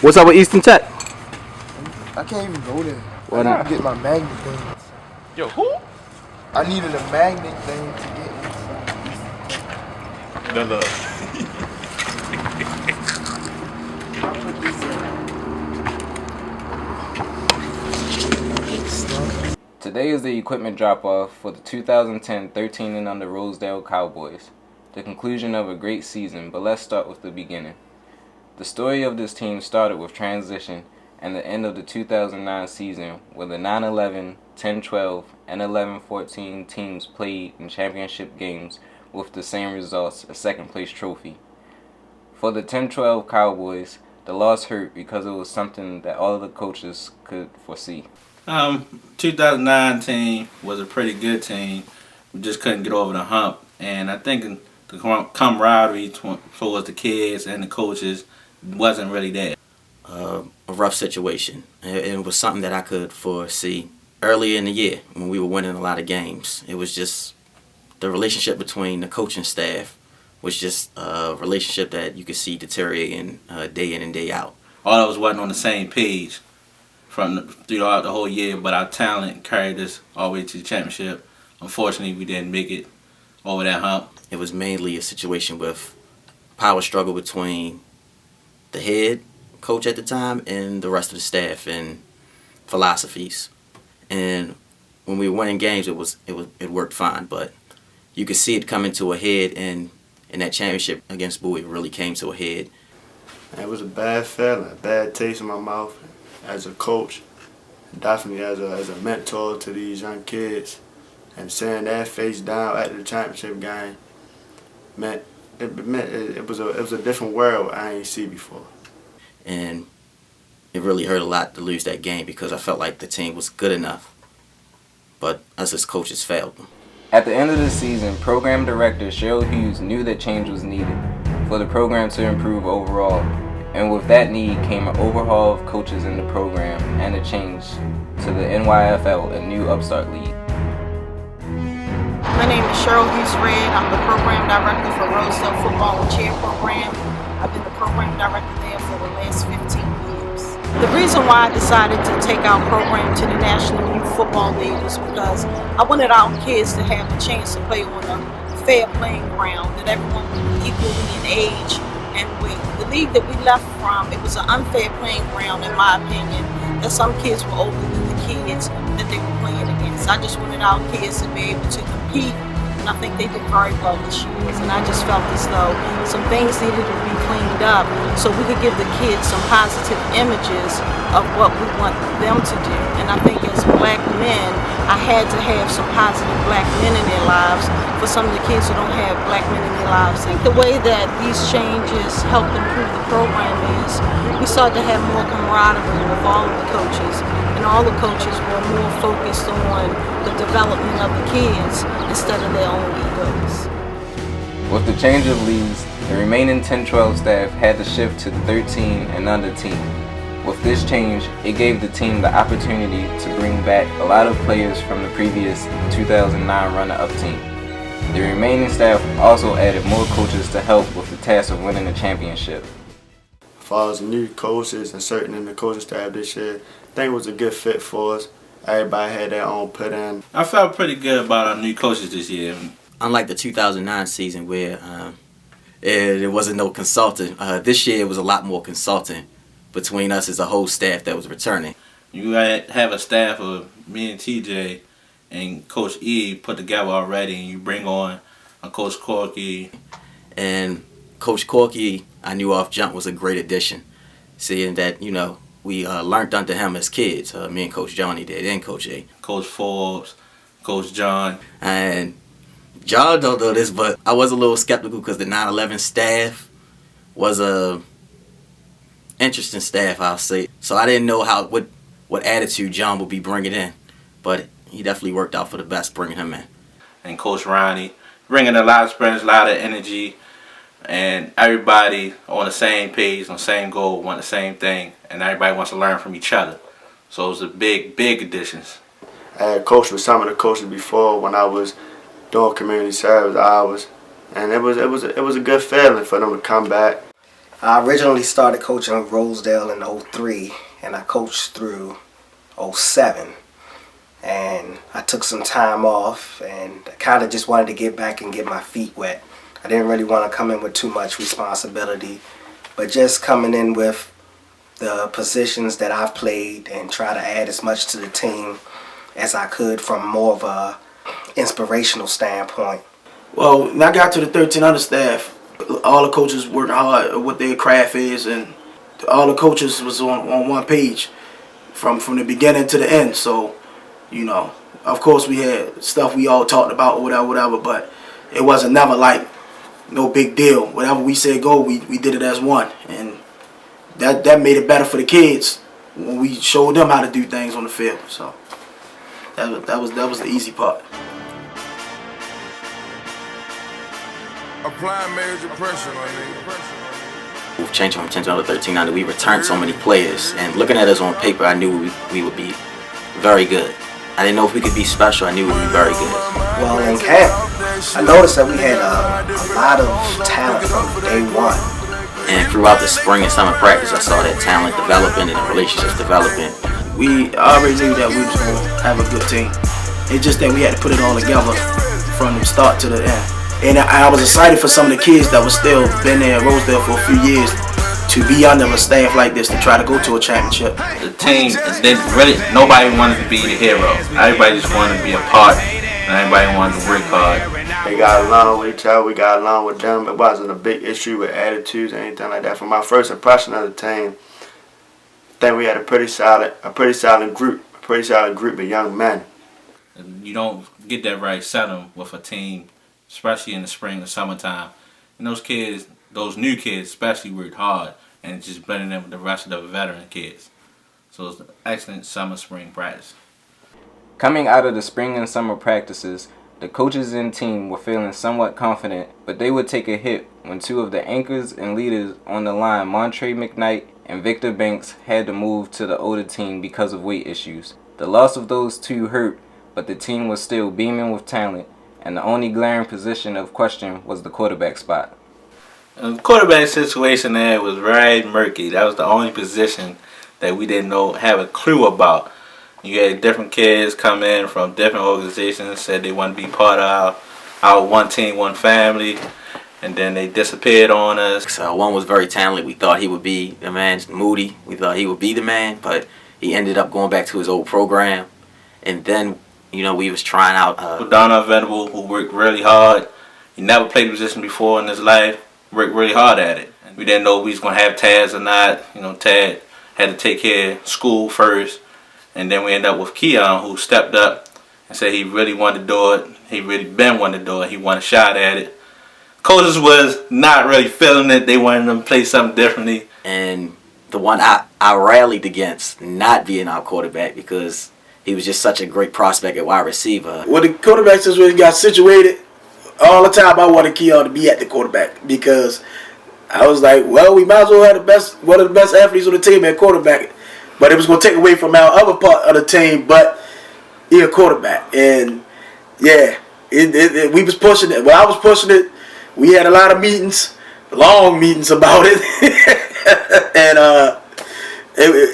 What's up with Eastern Tech? I can't even go there. Why I not? need to get my magnet thing. Yo, who? I needed a magnet thing to get inside. The look. Today is the equipment drop-off for the 2010 13 and under Rosedale Cowboys, the conclusion of a great season, but let's start with the beginning. The story of this team started with transition and the end of the 2009 season where the 9-11, 10-12, and 11-14 teams played in championship games with the same results, a second-place trophy. For the 10-12 Cowboys, the loss hurt because it was something that all of the coaches could foresee. 2009 team was a pretty good team. We just couldn't get over the hump, and I think the camaraderie towards the kids and the coaches wasn't really there. A rough situation. It was something that I could foresee early in the year when we were winning a lot of games. It was just the relationship between the coaching staff was just a relationship that you could see deteriorating day in and day out. All of us wasn't on the same page throughout the whole year, but our talent carried us all the way to the championship. Unfortunately, we didn't make it over that hump. It was mainly a situation with power struggle between the head coach at the time and the rest of the staff and philosophies. And when we were winning games, it worked fine, but you could see it coming to a head, and in that championship against Bowie, it really came to a head. It was a bad feeling, a bad taste in my mouth as a coach, definitely as a mentor to these young kids. And seeing that face down at the championship game it was a different world I ain't seen before. And it really hurt a lot to lose that game because I felt like the team was good enough, but us as coaches failed them. At the end of the season, program director Cheryl Hughes knew that change was needed for the program to improve overall, and with that need came an overhaul of coaches in the program and a change to the NYFL, a new upstart league. My name is Cheryl Hughes Red. I'm the program director for Rosedale Football and Cheer Program. I've been the program director there for the last 15 years. The reason why I decided to take our program to the National Youth Football League was because I wanted our kids to have a chance to play on a fair playing ground, that everyone would be equally in age and weight. The league that we left from, it was an unfair playing ground in my opinion, that some kids were older than the kids that they were playing against. I just wanted our kids to be able to compete, and I think they did very well this year. And I just felt as though some things needed to be cleaned up so we could give the kids some positive images of what we want them to do. And I think as black men, I had to have some positive black men in their lives for some of the kids who don't have black men in their lives. I think the way that these changes helped improve the program is we started to have more camaraderie with all of the coaches, and all the coaches were more focused on the development of the kids instead of their own egos. With the change of leagues, the remaining 10-12 staff had to shift to the 13 and under team. With this change, it gave the team the opportunity to bring back a lot of players from the previous 2009 runner-up team. The remaining staff also added more coaches to help with the task of winning the championship. As far as new coaches and certain in the coaching staff this year, I think it was a good fit for us. Everybody had their own put in. I felt pretty good about our new coaches this year. Unlike the 2009 season where there wasn't no consulting, this year it was a lot more consulting between us as a whole staff that was returning. You have a staff of me and TJ and Coach E put together already, and you bring on a Coach Corky. And Coach Corky, I knew off jump, was a great addition. Seeing that, we learned under him as kids. Me and Coach Johnny did, and Coach A. Coach Forbes, Coach John. And John don't know this, but I was a little skeptical because the 9/11 staff was a interesting staff, I'll say. So I didn't know what attitude John would be bringing in, but he definitely worked out for the best bringing him in. And Coach Ronnie, bringing a lot of experience, a lot of energy, and everybody on the same page, on the same goal, want the same thing, and everybody wants to learn from each other. So it was a big additions. I had coached with some of the coaches before when I was doing community service hours, and it was a good feeling for them to come back. I originally started coaching Rosedale in '03, and I coached through '07. And I took some time off, and I kind of just wanted to get back and get my feet wet. I didn't really want to come in with too much responsibility, but just coming in with the positions that I've played and try to add as much to the team as I could from more of a inspirational standpoint. Well, when I got to the 1300 staff, all the coaches working hard at what their craft is, and all the coaches was on one page from the beginning to the end. So, you know, of course we had stuff we all talked about or whatever, but it wasn't never like no big deal. Whatever we said go, we did it as one, and that made it better for the kids when we showed them how to do things on the field. So that was the easy part. Apply major pressure, my nigga. We've changed from 10 to 1300. We returned so many players, and looking at us on paper, I knew we would be very good. I didn't know if we could be special. I knew we would be very good. Well, in camp, I noticed that we had a lot of talent from day one. And throughout the spring and summer practice, I saw that talent developing and the relationships developing. We already knew that we was going to have a good team. It's just that we had to put it all together from the start to the end. And I was excited for some of the kids that was still been there at Rosedale for a few years to be under a staff like this to try to go to a championship. The team, nobody wanted to be the hero. Everybody just wanted to be a part, and everybody wanted to work hard. They got along with each other, we got along with them. It wasn't a big issue with attitudes or anything like that. From my first impression of the team, I think we had a pretty solid group of young men. And you don't get that right setting with a team, especially in the spring and summertime. And those kids, those new kids especially, worked hard and just blending in with the rest of the veteran kids. So it's an excellent summer-spring practice. Coming out of the spring and summer practices, the coaches and team were feeling somewhat confident, but they would take a hit when two of the anchors and leaders on the line, Montre McKnight and Victor Banks, had to move to the older team because of weight issues. The loss of those two hurt, but the team was still beaming with talent, and the only glaring position of question was the quarterback spot. The quarterback situation there was very murky. That was the only position that we didn't have a clue about. You had different kids come in from different organizations, said they want to be part of our one team, one family, and then they disappeared on us. So one was very talented. We thought he would be the man, Moody. We thought he would be the man, but he ended up going back to his old program. And then, you know, we was trying out Donna Venable, who worked really hard. He never played the position before in his life, worked really hard at it. And we didn't know if we was going to have Taz or not. You know, Tad had to take care of school first. And then we ended up with Keon, who stepped up and said he really wanted to do it. He really been wanting to do it. He wanted a shot at it. Coaches was not really feeling it. They wanted them to play something differently. And the one I rallied against not being our quarterback because he was just such a great prospect at wide receiver. When the quarterback situation got situated, all the time I wanted Keon to be at the quarterback because I was like, well, we might as well have one of the best athletes on the team at quarterback. But it was going to take away from our other part of the team, but he a quarterback. And, yeah, we was pushing it. Well, I was pushing it. We had a lot of meetings, long meetings about it. And,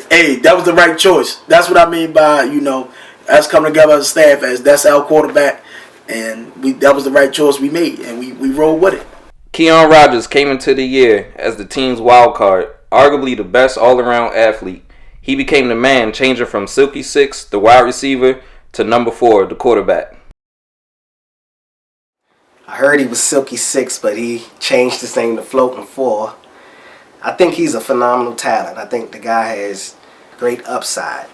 hey, that was the right choice. That's what I mean by, you know, us coming together as a staff as that's our quarterback. And that was the right choice we made, and we rolled with it. Keon Rodgers came into the year as the team's wild card, arguably the best all-around athlete. He became the man, changing from Silky 6, the wide receiver, to number 4, the quarterback. I heard he was Silky 6, but he changed his name to Floating 4. I think he's a phenomenal talent. I think the guy has great upside,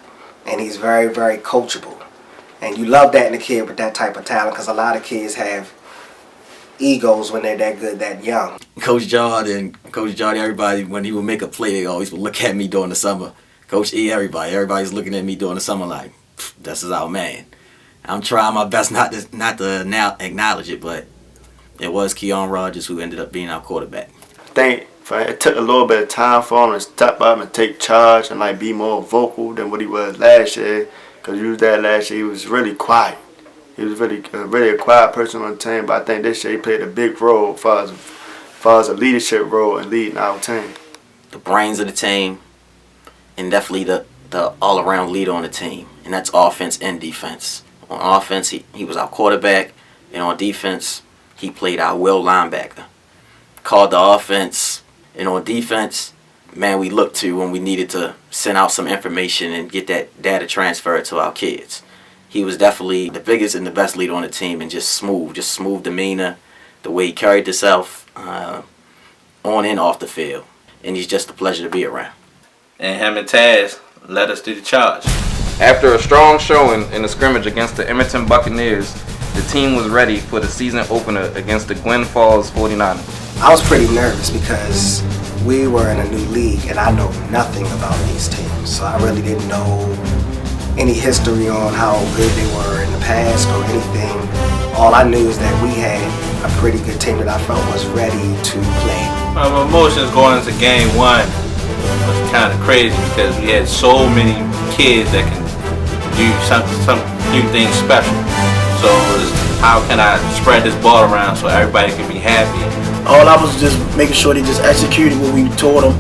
and he's very, very coachable. And you love that in a kid with that type of talent because a lot of kids have egos when they're that good, that young. Coach Jordan, everybody, when he would make a play, they always would look at me during the summer. Coach E, everybody's looking at me during the summer like, this is our man. I'm trying my best not to now acknowledge it, but it was Keon Rodgers who ended up being our quarterback. I think it took a little bit of time for him to step up and take charge and like be more vocal than what he was last year. Because he was there last year, he was really quiet. He was really a quiet person on the team, but I think this year he played a big role as far as far as a leadership role in leading our team. The brains of the team, and definitely the all-around leader on the team, and that's offense and defense. On offense, he was our quarterback, and on defense, he played our will linebacker. Called the offense, and on defense, man, we looked to when we needed to send out some information and get that data transferred to our kids. He was definitely the biggest and the best leader on the team, and just smooth demeanor, the way he carried himself on and off the field. And he's just a pleasure to be around. And him and Taz led us to the charge. After a strong showing in the scrimmage against the Edmonton Buccaneers, the team was ready for the season opener against the Glen Falls 49ers. I was pretty nervous because we were in a new league and I know nothing about these teams. So I really didn't know any history on how good they were in the past or anything. All I knew is that we had a pretty good team that I felt was ready to play. My emotions going into game one was kind of crazy because we had so many kids that can do some new things special. So it was, how can I spread this ball around so everybody can be happy? All I was just making sure they just executed what we taught them,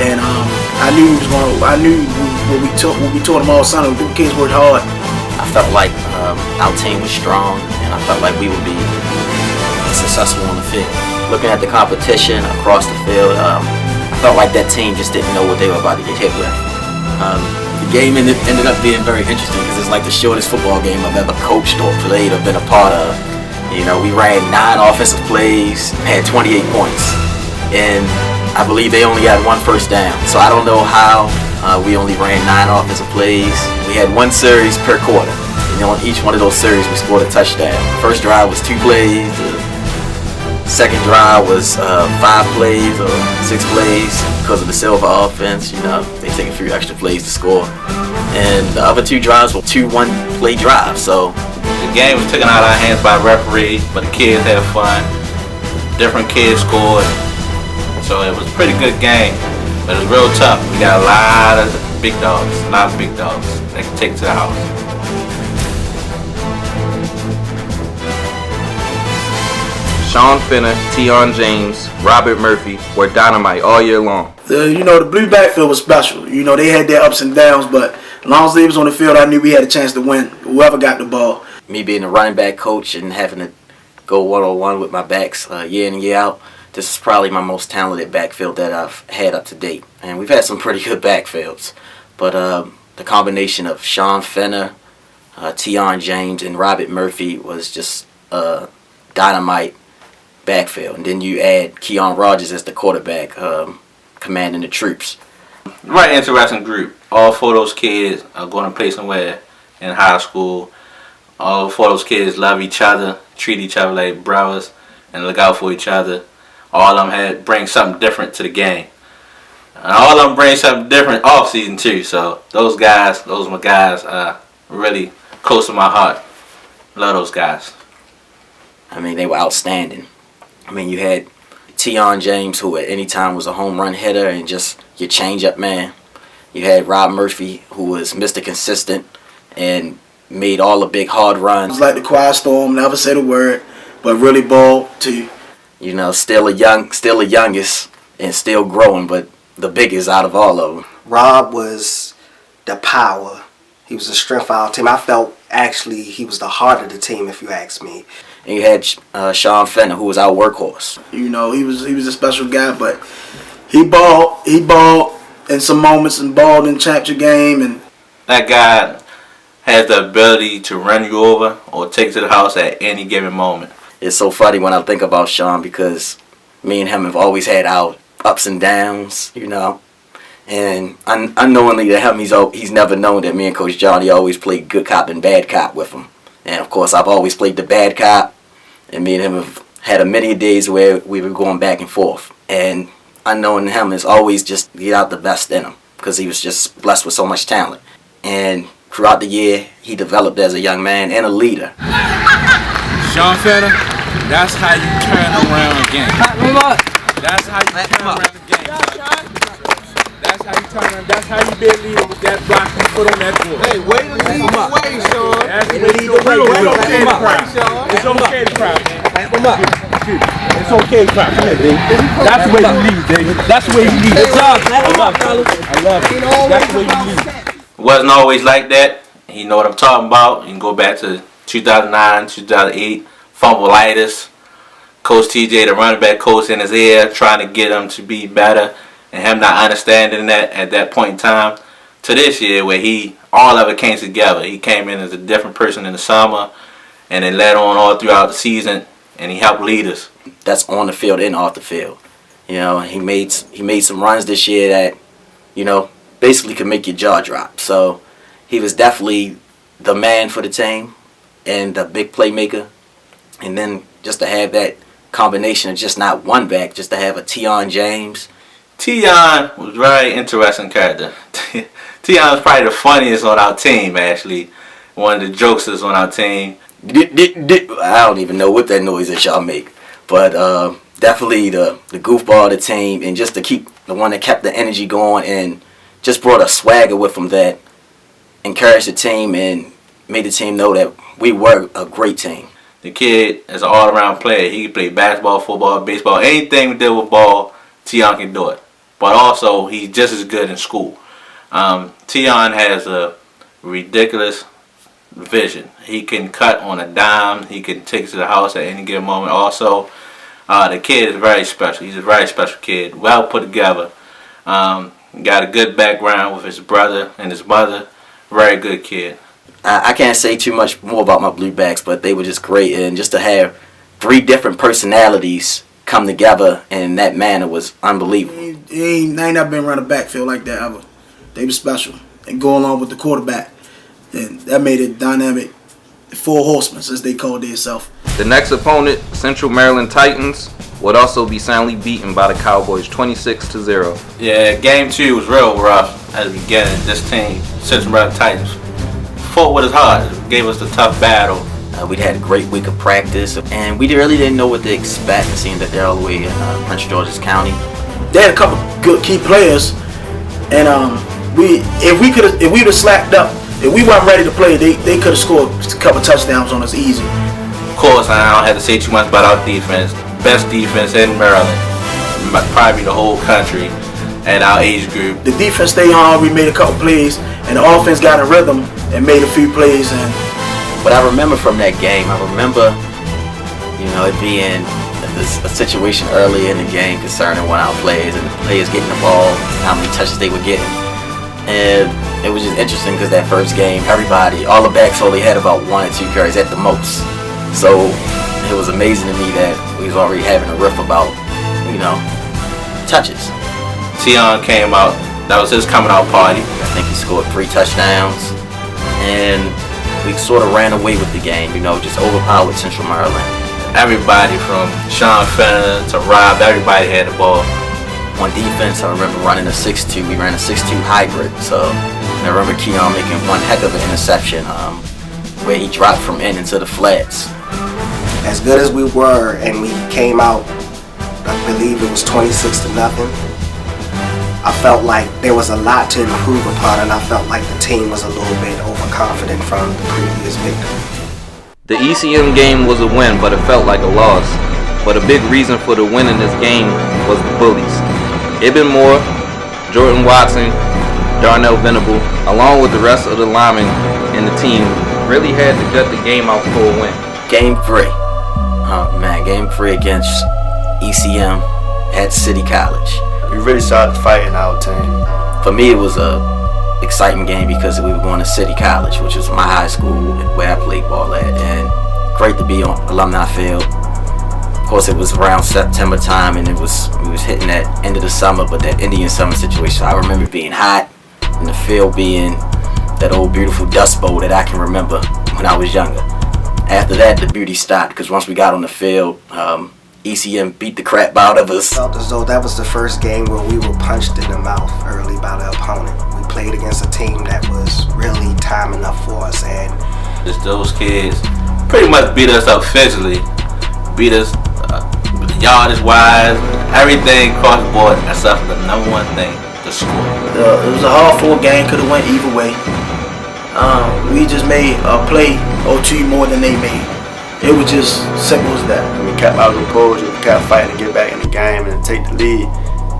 and I knew what we taught them all summer. The kids worked hard. I felt like our team was strong, and I felt like we would be successful on the field. Looking at the competition across the field, I felt like that team just didn't know what they were about to get hit with. The game ended up being very interesting because it's like the shortest football game I've ever coached or played or been a part of. You know, we ran 9 offensive plays, had 28 points, and I believe they only had 1 first down. So I don't know how we only ran 9 offensive plays. We had 1 series per quarter. And on each one of those series, we scored a touchdown. First drive was 2 plays. Second drive was 5 plays or 6 plays because of the silver offense. You know, they take a few extra plays to score. And the other 2 drives were 2 one-play drives. So the game was taken out of our hands by referees, but the kids had fun. Different kids scored. So it was a pretty good game, but it was real tough. We got a lot of big dogs that can take to the house. Sean Finner, Tione James, Robert Murphy were dynamite all year long. The blue backfield was special. You know, they had their ups and downs, but as long as they was on the field, I knew we had a chance to win, whoever got the ball. Me being a running back coach and having to go one-on-one with my backs year in and year out, this is probably my most talented backfield that I've had up to date. And we've had some pretty good backfields. But the combination of Sean Finner, Tione James, and Robert Murphy was just dynamite backfield. And then you add Keon Rodgers as the quarterback, commanding the troops. Right, interesting group. All 4 of those kids are going to play somewhere in high school. All 4 of those kids love each other, treat each other like brothers, and look out for each other. All of them bring something different to the game. And all of them bring something different off season too. So those are my guys, really close to my heart. Love those guys. I mean, they were outstanding. I mean, you had Tione James, who at any time was a home run hitter and just your change-up man. You had Rob Murphy, who was Mr. Consistent and made all the big hard runs. It was like the quiet storm, never said a word, but really balled too. You know, still the youngest and still growing, but the biggest out of all of them. Rob was the power. He was the strength of our team. I felt actually he was the heart of the team, if you ask me. And you had Sean Fenner, who was our workhorse. You know, he was a special guy, but he balled in some moments and balled in championship game. And that guy has the ability to run you over or take to the house at any given moment. It's so funny when I think about Sean because me and him have always had our ups and downs, you know. And unknowingly to him, he's never known that me and Coach Johnny always played good cop and bad cop with him. And of course, I've always played the bad cop, and me and him have had many days where we were going back and forth. And unknowing to him is always just get out the best in him because he was just blessed with so much talent. And throughout the year, he developed as a young man and a leader. Sean Fenner, that's how you turn around a game. That's how you turn around a game. That's how you turn around. That's how you be a leader with that block you put on that board. Hey, way to lead the way, Sean. That's the way to lead the way. It's okay to cry. It's okay to cry, man. It's okay, Pop. Come here, Dave. That's the way you lead, Dave. That's the way you lead. Good job, man. I love it. That's the way you lead. It wasn't always like that. You know what I'm talking about. You can go back to 2009, 2008, fumbleitis. Coach TJ, the running back coach, in his ear, trying to get him to be better, and him not understanding that at that point in time. To this year, where all of it came together. He came in as a different person in the summer, and it led on all throughout the season, and he helped lead us. That's on the field and off the field. You know, he made some runs this year that, you know, basically could make your jaw drop. So he was definitely the man for the team and the big playmaker. And then just to have that combination of just not one back, just to have a Tione James. Tione was a very interesting character. Tione was probably the funniest on our team, actually. One of the jokesters on our team. I don't even know what that noise that y'all make. But definitely the goofball of the team, and just to keep the one that kept the energy going and just brought a swagger with him that encouraged the team and made the team know that we were a great team. The kid is an all-around player. He can play basketball, football, baseball, anything we did with ball, Tione can do it. But also, he's just as good in school. Tione has a ridiculous vision. He can cut on a dime. He can take it to the house at any given moment. Also, the kid is very special. He's a very special kid, well put together. Got a good background with his brother and his mother. Very good kid. I can't say too much more about my Bluebacks, but they were just great. And just to have 3 different personalities come together in that manner was unbelievable. They ain't never been running backfield like that ever. They were special. And go along with the quarterback. And that made it dynamic. 4 horsemen, as they called themselves. The next opponent, Central Maryland Titans, would also be soundly beaten by the Cowboys 26-0. Yeah, game 2 was real rough at the beginning. This team, Central Maryland Titans, fought with us hard. It gave us a tough battle. We'd had a great week of practice, and we really didn't know what to expect, seeing that they're all the way in Prince George's County. They had a couple good key players, and if we would have slacked up, if we weren't ready to play, they could have scored a couple touchdowns on us easy. Of course, I don't have to say too much about our defense. Best defense in Maryland, probably the whole country, and our age group. The defense stayed hard. We made a couple plays, and the offense got in rhythm and made a few plays. And what I remember from that game, I remember, you know, it being a situation early in the game concerning one of our players and the players getting the ball, how many touches they were getting. And it was just interesting because that first game, all the backs only had about 1 or 2 carries at the most. So it was amazing to me that we was already having a riff about, you know, touches. Keon came out. That was his coming out party. I think he scored 3 touchdowns. And we sort of ran away with the game, you know, just overpowered Central Maryland. Everybody from Sean Fenner to Rob, everybody had the ball. On defense, I remember running a 6-2. We ran a 6-2 hybrid. So I remember Keon making one heck of an interception where he dropped from in into the flats. As good as we were, and we came out, I believe it was 26-0. I felt like there was a lot to improve upon, and I felt like the team was a little bit overconfident from the previous victory. The ECM game was a win, but it felt like a loss. But a big reason for the win in this game was the bullies. Ibn Moore, Jordan Watson, Darnell Venable, along with the rest of the linemen and the team, really had to gut the game out for a win. Game 3. Game 3 against ECM at City College. We really started fighting our team. For me, it was a exciting game because we were going to City College, which was my high school where I played ball at, and great to be on alumni field. Of course, it was around September time, and we was hitting that end of the summer, but that Indian summer situation. I remember it being hot, and the field being that old beautiful dust bowl that I can remember when I was younger. After that, the beauty stopped because once we got on the field, ECM beat the crap out of us. I felt as though that was the first game where we were punched in the mouth early by the opponent. We played against a team that was really time enough for us, and just those kids pretty much beat us up physically, beat us yardage wise, everything across the board except for the number one thing, the score. It was a hard-fought game, could have went either way. We just made a play or 2 more than they made. It was just simple as that. And we kept our composure, we kept fighting to get back in the game and take the lead.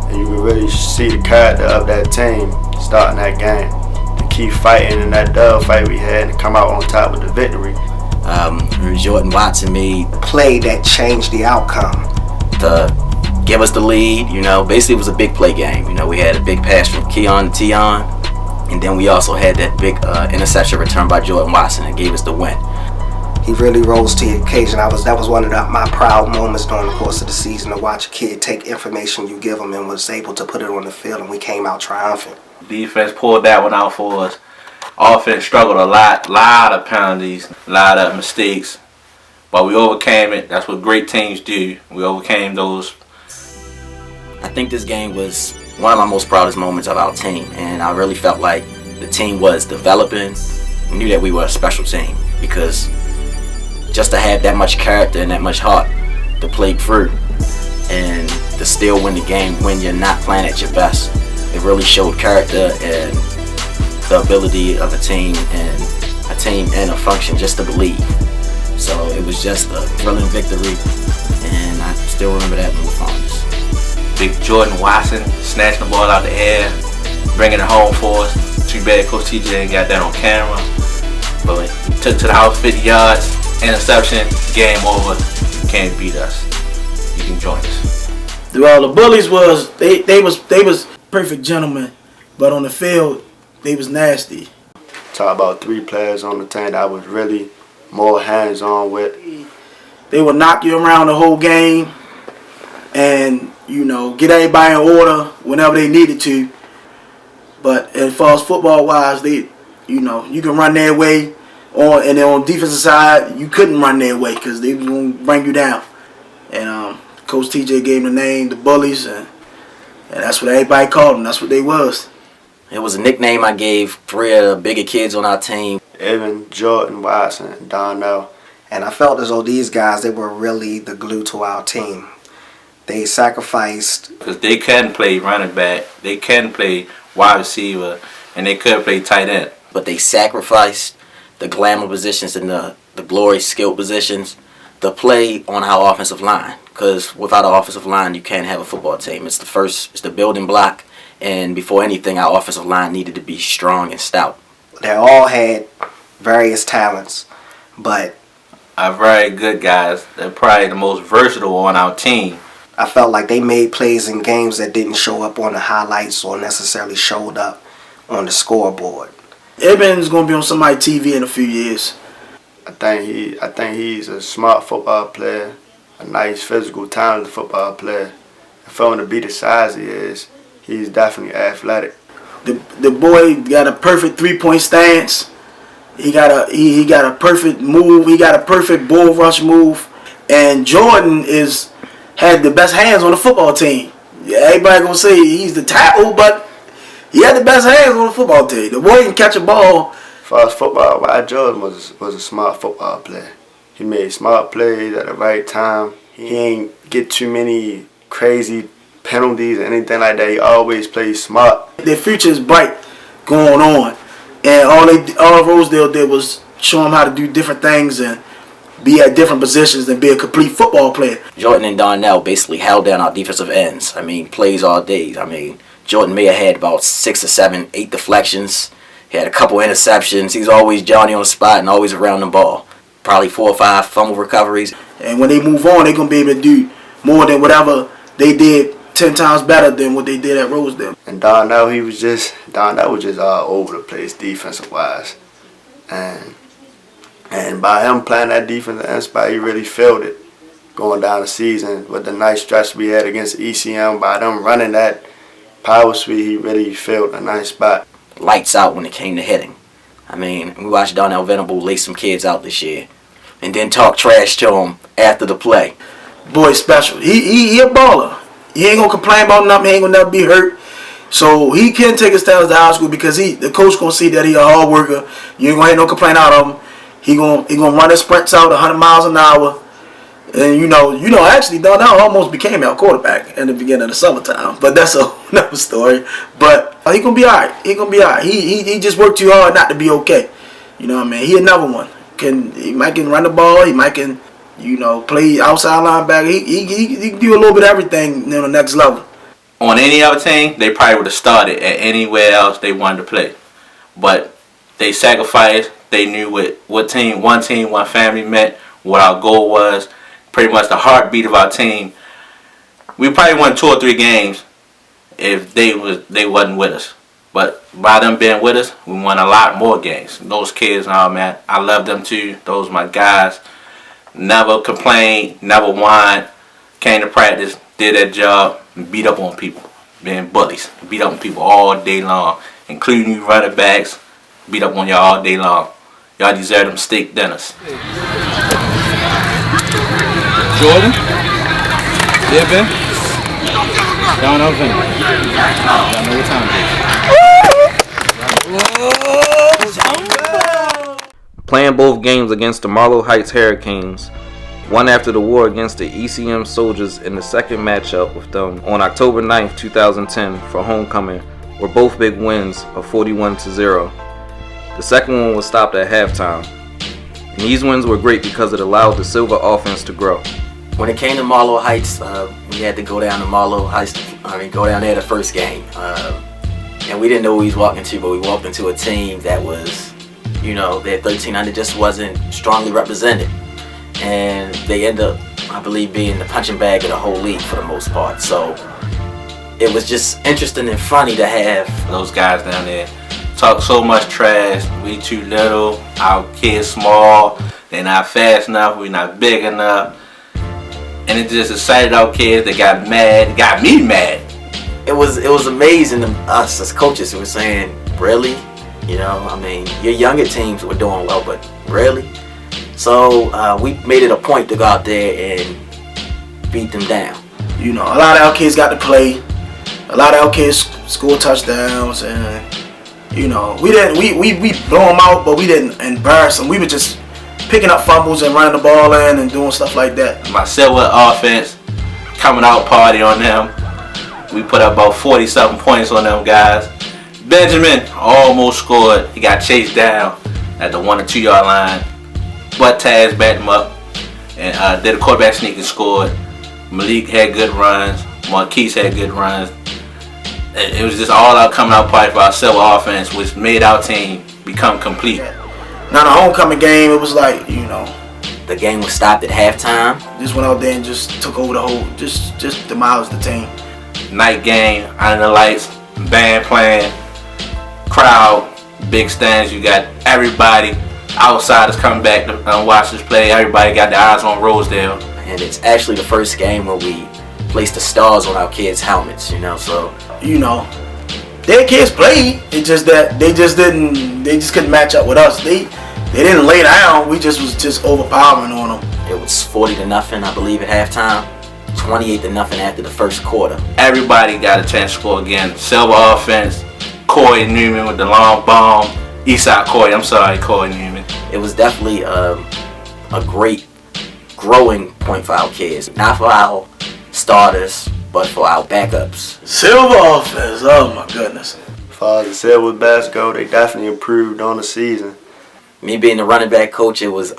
And you could really see the character of that team starting that game. To keep fighting in that dub fight we had and come out on top with the victory. Jordan Watson made Play that changed the outcome. to give us the lead. You know, basically it was a big play game. You know, we had a big pass from Keon to Tione, and then we also had that big interception return by Jordan Watson that gave us the win. He really rose to the occasion. That was one of my proud moments during the course of the season, to watch a kid take information you give him and was able to put it on the field, and we came out triumphant. Defense pulled that one out for us. Offense struggled a lot of penalties, a lot of mistakes, but we overcame it. That's what great teams do. We overcame those. I think this game was one of my most proudest moments of our team, and I really felt like the team was developing. We knew that we were a special team, because just to have that much character and that much heart to play through and to still win the game when you're not playing at your best, it really showed character and the ability of a team and a function just to believe. So it was just a thrilling victory, and I still remember that when we found this. Big Jordan Watson snatching the ball out the air, bringing it home for us. Too bad Coach TJ ain't got that on camera, but he took to the house 50 yards, interception, game over. You can't beat us. You can join us. Well, the bullies was they was perfect gentlemen, but on the field they was nasty. Talk about 3 players on the team that I was really more hands-on with. They would knock you around the whole game, and you know, get everybody in order whenever they needed to. But as far as football wise, you can run their way and then on the defensive side, you couldn't run their way because they was gonna bring you down. And Coach TJ gave them the name the Bullies, and that's what everybody called them. That's what they was. It was a nickname I gave 3 of the bigger kids on our team. Evan, Jordan, Watson, and Donnell. And I felt as though these guys, they were really the glue to our team. They sacrificed. Because they couldn't play running back, they couldn't play wide receiver, and they couldn't play tight end. But they sacrificed the glamour positions and the glory skill positions to play on our offensive line. Because without an offensive line, you can't have a football team. It's the building block. And before anything, our offensive line needed to be strong and stout. They all had various talents, but Are very good guys. They're probably the most versatile on our team. I felt like they made plays in games that didn't show up on the highlights or necessarily showed up on the scoreboard. Evan's gonna be on somebody's TV in a few years. I think he's a smart football player, a nice physical, talented football player. And for him to be the size he is, he's definitely athletic. The boy got a perfect 3-point stance. He got a perfect move. He got a perfect bull rush move. And Jordan had the best hands on the football team. Yeah, everybody gonna say he's the tackle, but he had the best hands on the football team. The boy can catch a ball. As far as football, Jordan was a smart football player. He made smart plays at the right time. He ain't get too many crazy penalties or anything like that. He always plays smart. Their future is bright going on. And all Rosedale did was show them how to do different things and be at different positions and be a complete football player. Jordan and Donnell basically held down our defensive ends. I mean, plays all day. I mean, Jordan may have had about 6 or 7, 8 deflections. He had a couple interceptions. He's always Johnny on the spot and always around the ball. Probably 4 or 5 fumble recoveries. And when they move on, they're going to be able to do more than whatever they did 10 times better than what they did at Rosedale. And Donnell was just all over the place defensive wise. And by him playing that defensive end spot, he really felt it going down the season with the nice stretch we had against ECM. By them running that power sweep, he really felt a nice spot. Lights out when it came to hitting. I mean, we watched Donnell Venable lay some kids out this year and then talk trash to him after the play. Boy, special. He a baller. He ain't going to complain about nothing. He ain't going to never be hurt. So he can take his talents to high school because the coach going to see that he a hard worker. You ain't going to have no complaint out of him. He gonna run his sprints out 100 miles an hour. And you know, actually Donnell almost became our quarterback in the beginning of the summertime. But that's another story. But he gonna be alright. He gonna be alright. He just worked too hard not to be okay. You know what I mean? He another one. He might can run the ball, he might can Play outside linebacker. He can do a little bit of everything on the next level. On any other team, they probably would have started at anywhere else they wanted to play. But they sacrificed. They knew what team, one family meant, what our goal was, pretty much the heartbeat of our team. We probably won 2 or 3 games if they wasn't with us. But by them being with us, we won a lot more games. Those kids, man, I love them too. Those my guys. Never complained, never whined. Came to practice, did their job, and beat up on people. Being bullies. Beat up on people all day long. Including you running backs. Beat up on y'all all day long. Y'all deserve them steak dinners. Jordan? Yeah, Ben? Y'all know what time it is. Playing both games against the Marlow Heights Hurricanes, one after the war against the ECM Soldiers in the second matchup with them on October 9th, 2010 for homecoming, were both big wins of 41-0. The second one was stopped at halftime. And these wins were great because it allowed the Silver offense to grow. When it came to Marlow Heights, we had to go down to Marlow Heights. Go down there the first game, and we didn't know what we was walking into, but we walked into a team that was, their 1300 just wasn't strongly represented, and they ended up, I believe, being the punching bag of the whole league for the most part. So it was just interesting and funny to have those guys down there talk so much trash. We too little, our kids small, they're not fast enough, we're not big enough. And it just excited our kids. They got mad. It got me mad. It was amazing to us as coaches who were saying, really? Your younger teams were doing well, but really? So we made it a point to go out there and beat them down. A lot of our kids got to play. A lot of our kids scored touchdowns, and we blow them out, but we didn't embarrass them. We were just picking up fumbles and running the ball in and doing stuff like that. My Silver offense, coming out party on them. We put up about 47 points on them guys. Benjamin almost scored. He got chased down at the 1 or 2 yard line. But Taz backed him up and did a quarterback sneak and scored. Malik had good runs. Marquise had good runs. It was just all out coming out party for our Silver offense, which made our team become complete. Now the homecoming game, it was like, the game was stopped at halftime. Just went out there and just took over the whole, just demolished the team. Night game, under the lights, band playing, crowd, big stands. You got everybody, outsiders coming back to watch us play. Everybody got their eyes on Rosedale. And it's actually the first game where we placed the stars on our kids' helmets, so. Their kids played. It's just that they just couldn't match up with us. They didn't lay down. We was just overpowering on them. It was 40-0, I believe, at halftime. 28-0 after the first quarter. Everybody got a chance to score again. Silver offense, Corey Newman with the long bomb. Eastside Corey Newman. It was definitely a great growing point for our kids. Not for our starters, but for our backups. Silver offense, oh my goodness. As far as the Silver basketball, they definitely improved on the season. Me being the running back coach, it was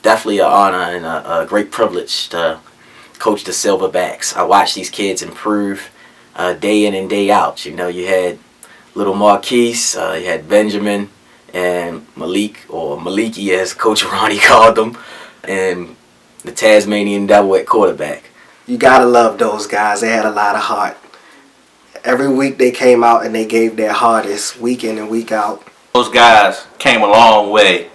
definitely an honor and a great privilege to coach the Silverbacks. I watched these kids improve day in and day out. You had little Marquise, you had Benjamin and Malik, or Maliki as Coach Ronnie called them, and the Tasmanian Devil at quarterback. You gotta love those guys. They had a lot of heart. Every week they came out and they gave their hardest, week in and week out. Those guys came a long way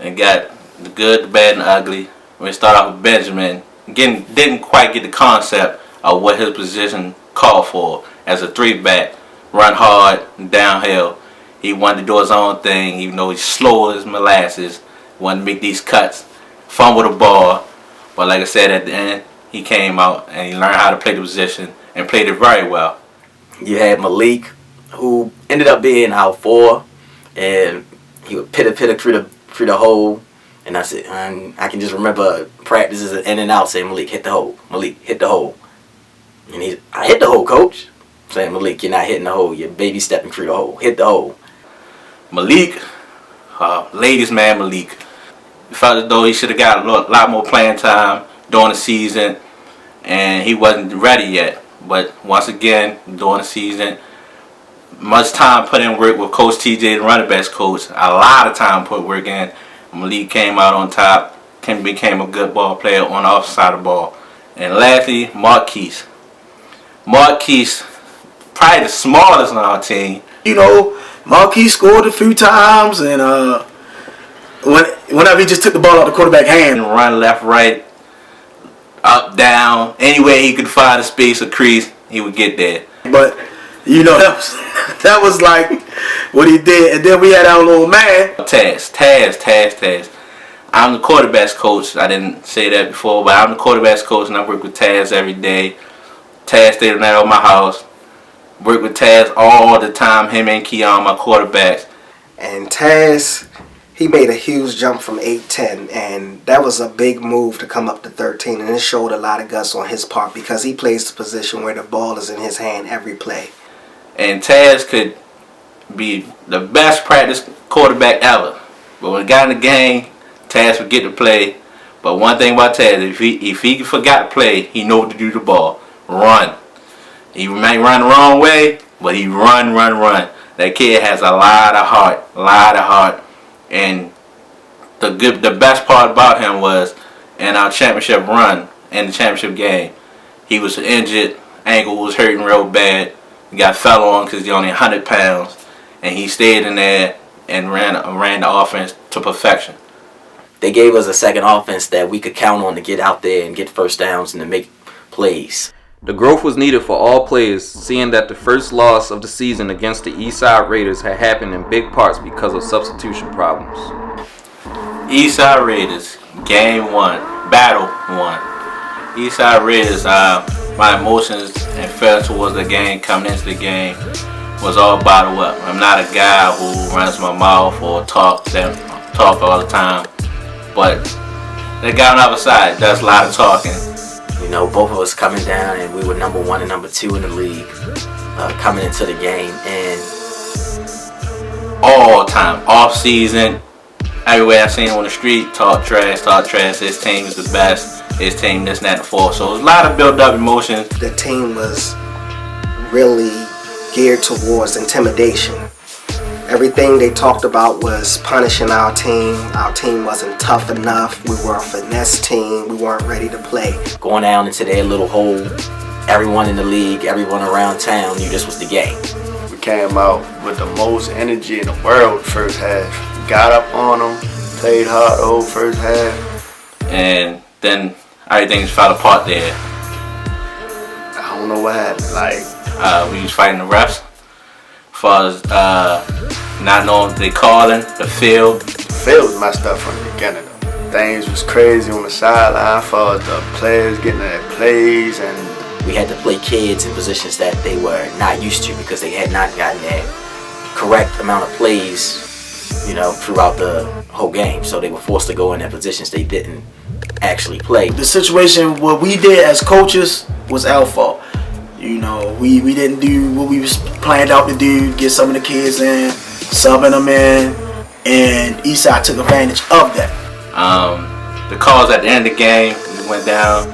and got the good, the bad, and the ugly. We started off with Benjamin. Didn't quite get the concept of what his position called for as a 3-back, run hard and downhill. He wanted to do his own thing, even though he's slow as molasses. Wanted to make these cuts, fumble the ball. But like I said, at the end, he came out and he learned how to play the position and played it very well. You had Malik, who ended up being our 4, and he would pitter through the hole. And I said, I can just remember practices in and out saying, Malik, hit the hole. Malik, hit the hole. And I hit the hole, coach. Saying, Malik, you're not hitting the hole. You're baby stepping through the hole. Hit the hole. Malik, ladies man Malik. He felt as though he should have got a lot more playing time during the season, and he wasn't ready yet. But once again, during the season, much time put in work with Coach TJ, the running backs coach. A lot of time put work in. Malik came out on top, became a good ball player on the offensive side of the ball. And lastly, Marquise. Marquise, probably the smallest on our team. You know, Marquise scored a few times, and whenever he just took the ball out of the quarterback hand, and run left, right, up, down, anywhere he could find a space or crease, he would get there. But you know, that was like what he did. And then we had our little man, Taz. I'm the quarterback's coach. I didn't say that before, but I'm the quarterback's coach, and I work with Taz every day. Taz stayed the night at my house. Work with Taz all the time. Him and Keon, my quarterbacks. And Taz, he made a huge jump from 8-10, and that was a big move to come up to 13, and it showed a lot of guts on his part because he plays the position where the ball is in his hand every play. And Taz could be the best practice quarterback ever, but when he got in the game, Taz would get to play. But one thing about Taz, if he forgot to play, he know what to do to the ball. Run. He might run the wrong way, but he run. That kid has a lot of heart. And the best part about him was in our championship run, in the championship game, he was injured, ankle was hurting real bad. He got fell on because he's only 100 pounds, and he stayed in there and ran the offense to perfection. They gave us a second offense that we could count on to get out there and get first downs and to make plays. The growth was needed for all players, seeing that the first loss of the season against the Eastside Raiders had happened in big parts because of substitution problems. Eastside Raiders, game 1, battle 1. Eastside Raiders, my emotions and feelings towards the game, coming into the game, was all bottled up. I'm not a guy who runs my mouth or talk all the time, but the guy on the other side does a lot of talking. You know, both of us coming down, and we were number 1 and number 2 in the league coming into the game, and all time, off season, everywhere I seen him on the street, talk trash. His team is the best. His team this, and that, and the fourth. So it was a lot of built up emotions. The team was really geared towards intimidation. Everything they talked about was punishing our team. Our team wasn't tough enough. We were a finesse team. We weren't ready to play. Going down into their little hole, everyone in the league, everyone around town knew this was the game. We came out with the most energy in the world first half. Got up on them, played hard the whole first half. And then everything just fell apart there. I don't know what happened. We was fighting the refs. As far as not knowing what they calling, the field. The field was messed up from the beginning. Things was crazy on the sideline as far as the players getting their plays, and we had to play kids in positions that they were not used to because they had not gotten their correct amount of plays, you know, throughout the whole game. So they were forced to go in their positions they didn't actually play. The situation, what we did as coaches was our fault. You know, we didn't do what we was planned out to do, get some of the kids in, subbing them in, and Eastside took advantage of that. The calls at the end of the game, we went down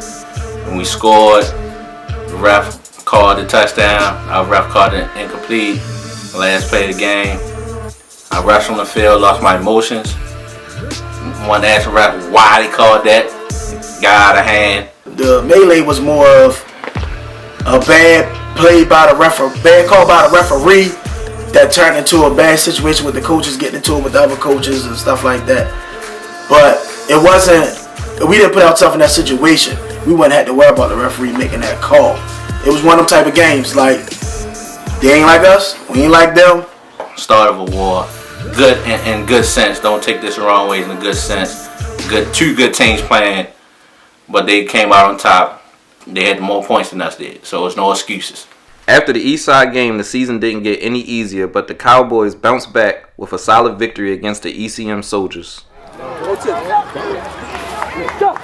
and we scored. The ref called the touchdown. Our ref called it incomplete. The last play of the game. I rushed on the field, lost my emotions. Wanted to ask the ref why they called that. Got out of hand. The melee was more of a bad play by the bad call by the referee that turned into a bad situation with the coaches getting into it with the other coaches and stuff like that. But it wasn't, we didn't put ourselves in that situation. We wouldn't have to worry about the referee making that call. It was one of them type of games, like, they ain't like us, we ain't like them. Start of a war. Good in good sense. Don't take this the wrong way, in a good sense. Two good teams playing, but they came out on top. They had more points than us did, so there's no excuses. After the Eastside game, the season didn't get any easier, but the Cowboys bounced back with a solid victory against the ECM Soldiers. Go to it. Go.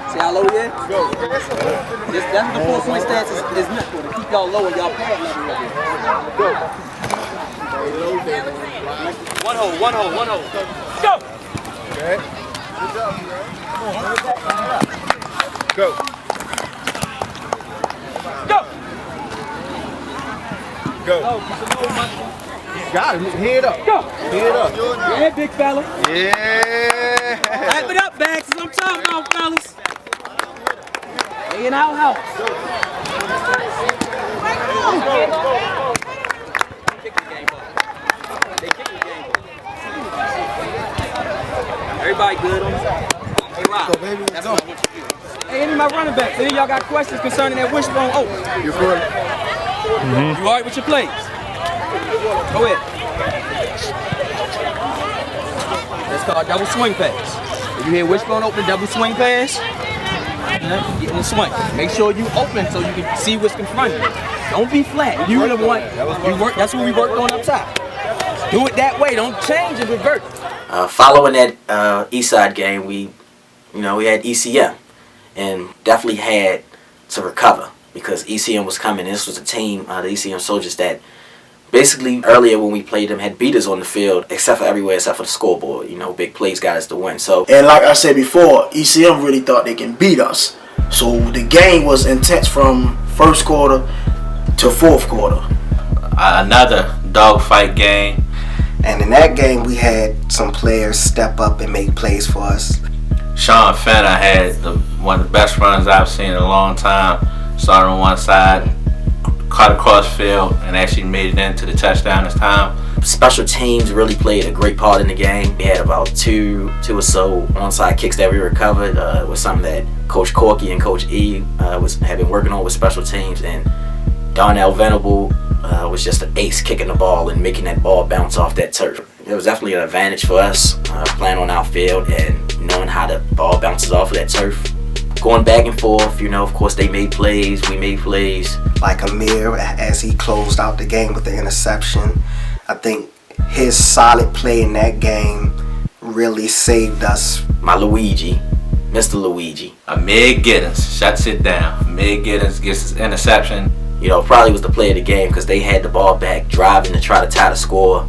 See how low he is? Go. That's the 4-point stance is meant for, to keep y'all low and y'all pad level right here. Go. One hole. Go. Go. Go. Got it. Head up. Go. Head up. Yeah, big fella. Yeah. Clap it up, Bags. That's what I'm talking about, fellas. Stay in our house. Everybody good on this? Hey, Rob. That's what I want you to do. Hey, any of my running backs, any of y'all got questions concerning that wishbone open? You're good. You all right with your plays? Go ahead. That's called double swing pass. If you hear wishbone open, double swing pass, get in the swing. Make sure you open so you can see what's confronting you. Don't be flat. You the one. That's what we worked on up top. Do it that way. Don't change and revert. Following that Eastside game, we had ECM, and definitely had to recover because ECM was coming. This was a team, the ECM Soldiers, that basically earlier when we played them had beat us on the field, except for everywhere except for the scoreboard. Big plays got us to win. So, and like I said before, ECM really thought they can beat us. So the game was intense from first quarter to fourth quarter. Another dogfight game. And in that game, we had some players step up and make plays for us. Sean Fenner had one of the best runs I've seen in a long time. Started on one side, caught across field, and actually made it into the touchdown this time. Special teams really played a great part in the game. We had about two or so onside kicks that we recovered. It was something that Coach Corky and Coach E had been working on with special teams, and Darnell Venable was just an ace kicking the ball and making that ball bounce off that turf. It was definitely an advantage for us playing on our field and knowing how the ball bounces off of that turf. Going back and forth, of course they made plays, we made plays. Like Amir, as he closed out the game with the interception, I think his solid play in that game really saved us. My Luigi, Mr. Luigi. Amir Giddens shuts it down. Amir Giddens gets his interception. Probably was the play of the game because they had the ball back, driving to try to tie the score.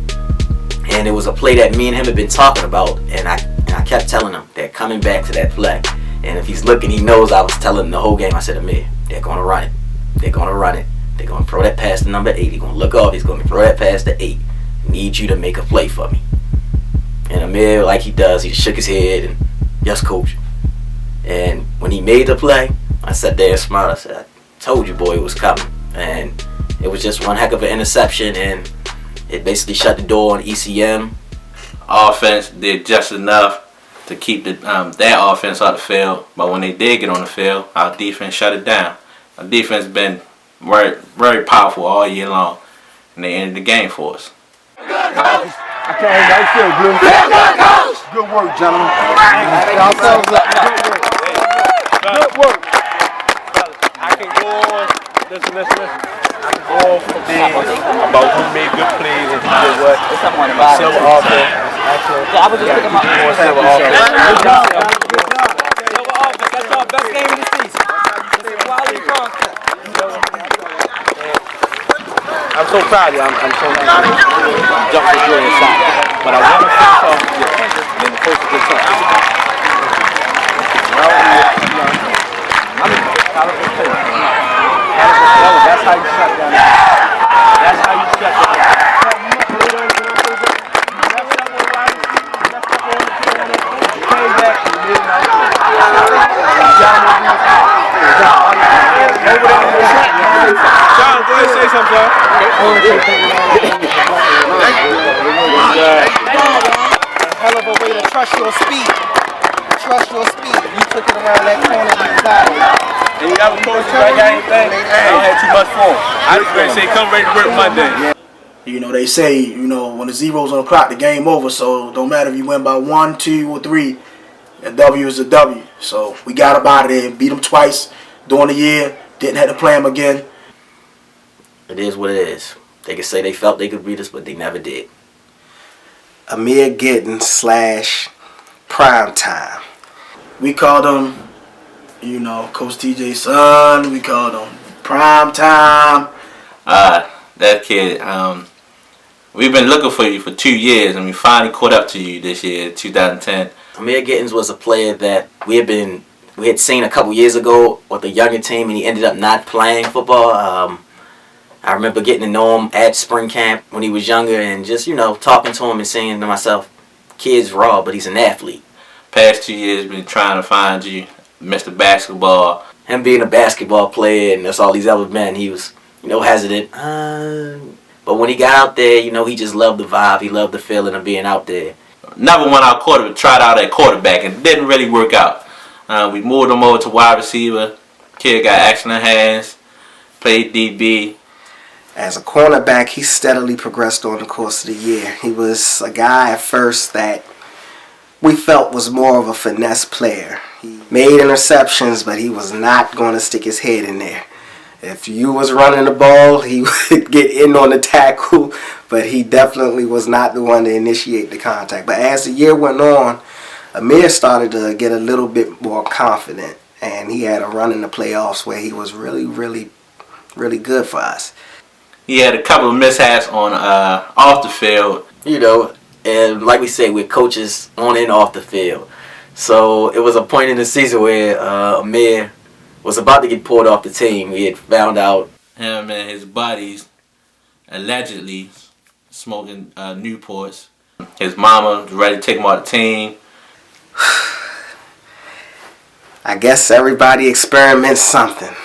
And it was a play that me and him had been talking about, and I kept telling him they're coming back to that play. And if he's looking, he knows I was telling him the whole game. I said, Amir, they're going to run it. They're going to run it. They're going to throw that pass to number 8. He's going to look off. He's going to throw that pass to 8. Need you to make a play for me. And Amir, like he does, he shook his head and, yes, coach. And when he made the play, I sat there and smiled. I said, I told you, boy, it was coming. And it was just one heck of an interception, and it basically shut the door on ECM. Offense did just enough to keep their offense off the field, but when they did get on the field, our defense shut it down. Our defense has been very, very powerful all year long, and they ended the game for us. Good coach. I feel good. Good work, gentlemen. Good work. I can go on. Listen. I can go on for days about who made good plays and who did what. Silver offense. Yeah, I was just picking my Silver offense. Good job. Silver offense. That's our best game of the season. It's a quality concept. I'm so proud of you. I'm so proud of you. Jump for joy inside. But I want to finish off in the first good time. I'm in college play. That's how you shut down. That's how you shut down. Came back and made it out. John, go ahead and say something, John. A hell of a way to trust your speed. Trust your speed. You took it around that corner and you got it. And you ever coach you I got anything? I don't have too much for him. I just gonna say come ready to work Monday. They say, when the zero's on the clock, the game over. So don't matter if you win by 1, 2, or 3. A W is a W. So we got up out of there, beat them twice during the year. Didn't have to play them again. It is what it is. They could say they felt they could beat us, but they never did. Amir Giddens / Prime Time. We called him, Coach TJ's son. We called him Prime Time. That kid, we've been looking for you for 2 years, and we finally caught up to you this year, 2010. Amir Gittens was a player that we had seen a couple years ago with a younger team, and he ended up not playing football. I remember getting to know him at spring camp when he was younger, and just talking to him and saying to myself, "Kid's raw, but he's an athlete." Past 2 years, been trying to find you, Mr. Basketball. Him being a basketball player, and that's all he's ever been. He was hesitant. But when he got out there, he just loved the vibe. He loved the feeling of being out there. Never went out quarterback, tried out at quarterback, and it didn't really work out. We moved him over to wide receiver. Kid got excellent hands, played DB. As a cornerback, he steadily progressed on the course of the year. He was a guy at first that we felt was more of a finesse player. He made interceptions, but he was not going to stick his head in there. If you was running the ball, he would get in on the tackle, but he definitely was not the one to initiate the contact. But as the year went on, Amir started to get a little bit more confident, and he had a run in the playoffs where he was really, really, really good for us. He had a couple of mishaps on off the field. And like we say, we're coaches on and off the field. So it was a point in the season where Amir was about to get pulled off the team. We had found out Him and his buddies allegedly smoking Newports. His mama was ready to take him off the team. I guess everybody experiments something.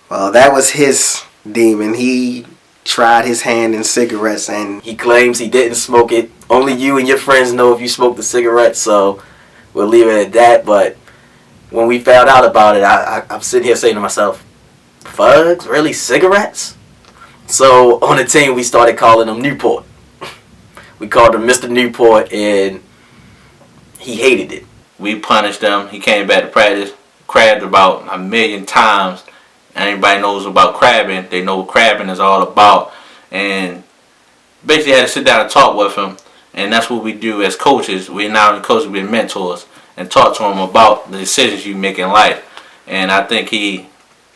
Well, that was his demon. He tried his hand in cigarettes, and he claims he didn't smoke it. Only you and your friends know if you smoked the cigarette, so we'll leave it at that. But when we found out about it, I'm sitting here saying to myself, "Fugs? Really? Cigarettes?" So on the team, we started calling him Newport. We called him Mr. Newport, and he hated it. We punished him. He came back to practice, crabbed about 1,000,000 times. Anybody knows about crabbing. They know what crabbing is all about. And basically had to sit down and talk with him. And that's what we do as coaches. We're not only coaches, we're mentors. And talk to him about the decisions you make in life. And I think he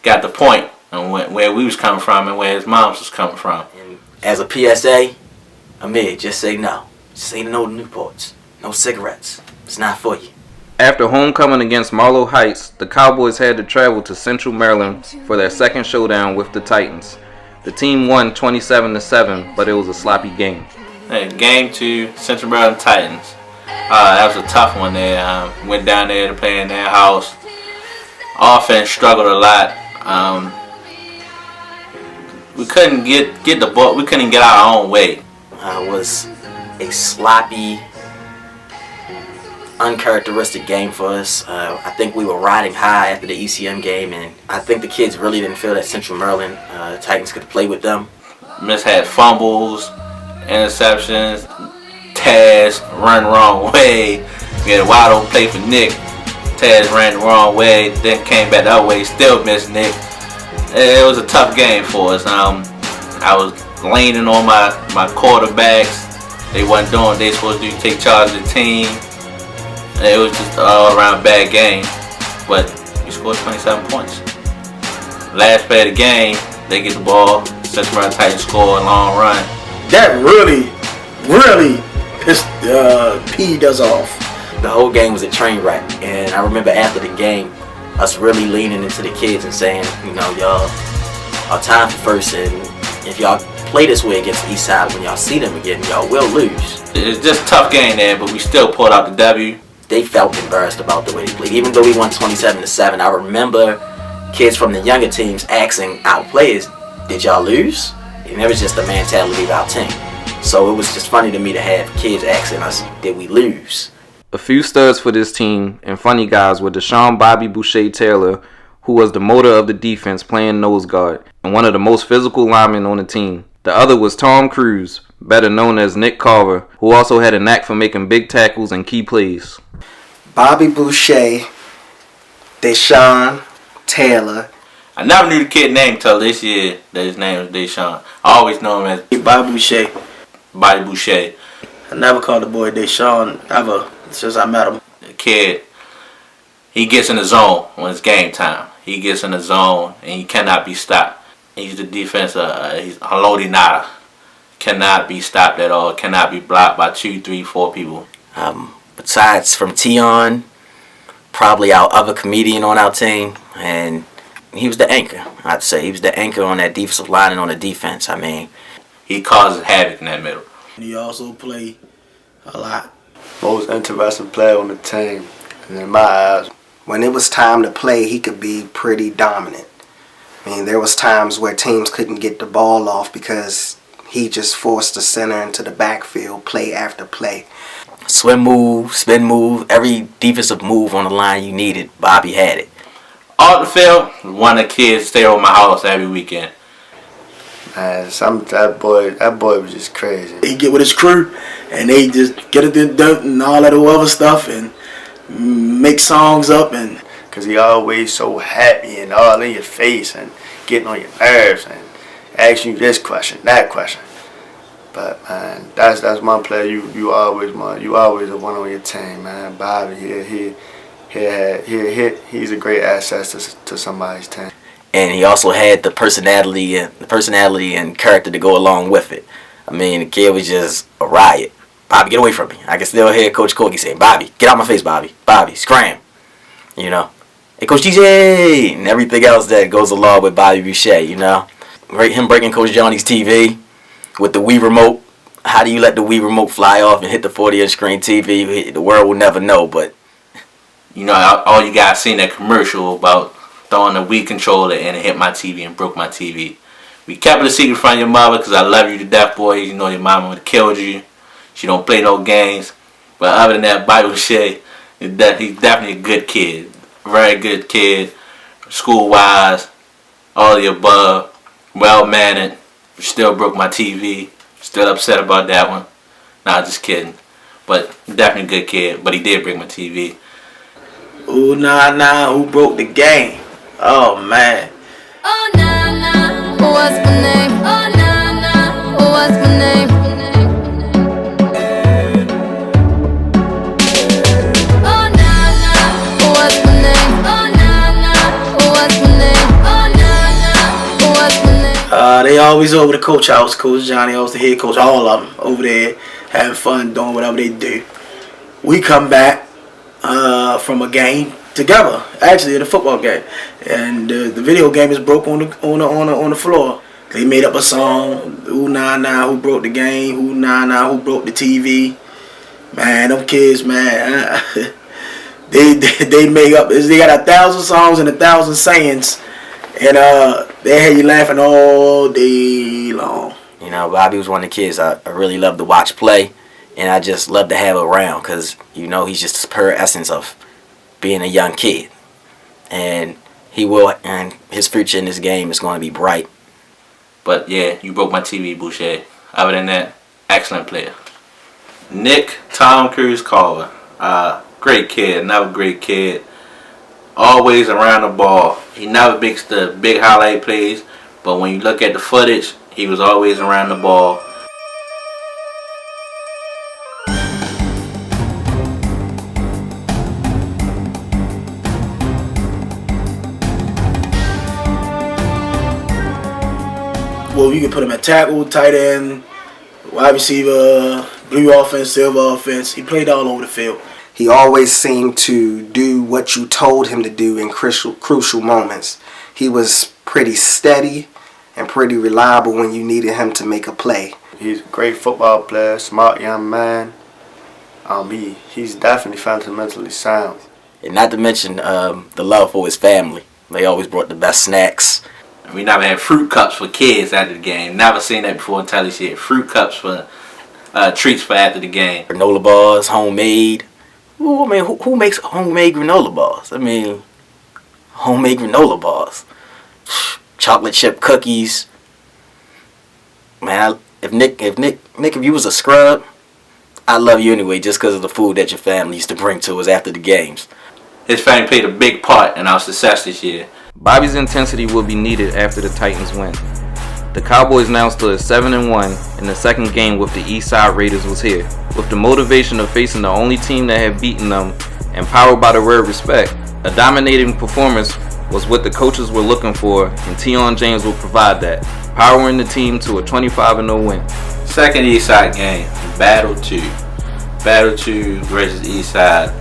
got the point on where we was coming from and where his mom was coming from. And as a PSA, Amir, just say no. Just say no to Newports. No cigarettes. It's not for you. After homecoming against Marlow Heights, the Cowboys had to travel to Central Maryland for their second showdown with the Titans. The team won 27-7, but it was a sloppy game. Hey, game 2, Central Maryland Titans. That was a tough one there. Went down there to play in their house. Offense struggled a lot. We couldn't get the ball. We couldn't get our own way. It was a sloppy, uncharacteristic game for us. I think we were riding high after the ECM game, and I think the kids really didn't feel that Central Maryland Titans could play with them. Miss had fumbles, interceptions, Taz run the wrong way. We had a wide open play for Nick. Taz ran the wrong way, then came back the other way, still missed Nick. It was a tough game for us. I was leaning on my quarterbacks. They wasn't doing what they supposed to do, take charge of the team. It was just an all-around bad game, but we scored 27 points. Last play of the game, they get the ball. Central Maryland Titans score a long run. That really pissed P does off. The whole game was a train wreck, and I remember after the game, us really leaning into the kids and saying, y'all, our time for first, and if y'all play this way against the East Side, when y'all see them again, y'all will lose. It's just a tough game there, but we still pulled out the W. They felt embarrassed about the way they played. Even though we won 27-7, I remember kids from the younger teams asking our players, "Did y'all lose?" And it was just the mentality of our team. So it was just funny to me to have kids asking us, "Did we lose?" A few studs for this team and funny guys were Deshaun Bobby Boucher Taylor, who was the motor of the defense playing nose guard and one of the most physical linemen on the team. The other was Tom Cruise, better known as Nick Carver, who also had a knack for making big tackles and key plays. Bobby Boucher, Deshaun Taylor. I never knew the kid's name until this year that his name was Deshaun. I always know him as Bobby Boucher. Bobby Boucher. I never called the boy Deshaun ever since I met him. The kid, he gets in the zone when it's game time. He gets in the zone and he cannot be stopped. He's the defense. He's Haloti Nada. Cannot be stopped at all. Cannot be blocked by 2, 3, 4 people. besides from Tione, probably our other comedian on our team, and he was the anchor. I'd say he was the anchor on that defensive line and on the defense. I mean, he causes havoc in that middle. He also played a lot. Most interesting player on the team, and in my eyes, when it was time to play, he could be pretty dominant. I mean, there was times where teams couldn't get the ball off because he just forced the center into the backfield play after play. Swim move, spin move, every defensive move on the line you needed, Bobby had it. Off the field, one of the kids stay over my house every weekend. man, that boy was just crazy. He get with his crew, and they just get it in dirt and all that other stuff, and make songs up, and cause he always so happy and all in your face and getting on your nerves and asking you this question, that question. But man, that's my player. You always the one on your team, man. Bobby, he's a great asset to somebody's team. And he also had the personality and character to go along with it. I mean, the kid was just a riot. Bobby, get away from me. I can still hear Coach Corky saying, Bobby, get out my face, Bobby. Bobby, scram. You know. Hey, Coach DJ, and everything else that goes along with Bobby Boucher, you know. Him breaking Coach Johnny's TV with the Wii remote. How do you let the Wii remote fly off and hit the 40-inch screen TV? The world will never know, but... You know, all you guys seen that commercial about throwing the Wii controller and it hit my TV and broke my TV. We kept it a secret from your mother because I love you to death, boy. You know your mama would have killed you. She don't play no games. But other than that, Bobby Boucher, he's definitely a good kid. Very good kid. School-wise, all of the above. Well-mannered. Still broke my TV. Still upset about that one. Nah, just kidding. But definitely a good kid. But he did break my TV. Ooh, nah, who broke the game? Oh, man. Oh, nah, what's my name? Oh, nah, what's my name? Oh, nah, what's my name? Oh, nah, what's my name? Oh, nah, what's my name? They always over the coach house. Coach Johnny, always the head coach. All of them over there having fun, doing whatever they do. We come back from a game together, actually at a football game, and the video game is broke on the floor. They made up a song, ooh nah, who broke the game, ooh nah, who broke the TV. Man, them kids, man, they make up. They got 1,000 songs and 1,000 sayings, and they had you laughing all day long. You know, Bobby was one of the kids I really loved to watch play, and I just love to have around because, you know, he's just the pure essence of being a young kid. And and his future in this game is going to be bright. But yeah, you broke my TV, Boucher. Other than that, excellent player. Nick Tom Cruise Carver. Great kid, another great kid. Always around the ball. He never makes the big highlight plays, but when you look at the footage, he was always around the ball. Well, you can put him at tackle, tight end, wide receiver, blue offense, silver offense. He played all over the field. He always seemed to do what you told him to do in crucial moments. He was pretty steady and pretty reliable when you needed him to make a play. He's a great football player, smart young man. He's definitely fundamentally sound. And not to mention the love for his family. They always brought the best snacks. We never had fruit cups for kids after the game. Never seen that before until he said fruit cups for treats for after the game. Granola bars, homemade. Ooh, I mean, who makes homemade granola bars? I mean, homemade granola bars. Chocolate chip cookies. Man, if you was a scrub, I love you anyway just because of the food that your family used to bring to us after the games. His family played a big part in our success this year. Bobby's intensity will be needed after the Titans win. The Cowboys now stood 7-1, and the second game with the Eastside Raiders was here. With the motivation of facing the only team that had beaten them, and powered by the word respect, a dominating performance was what the coaches were looking for, and Tione James will provide that, powering the team to a 25-0 win. Second Eastside game, Battle 2. Battle 2 versus Eastside.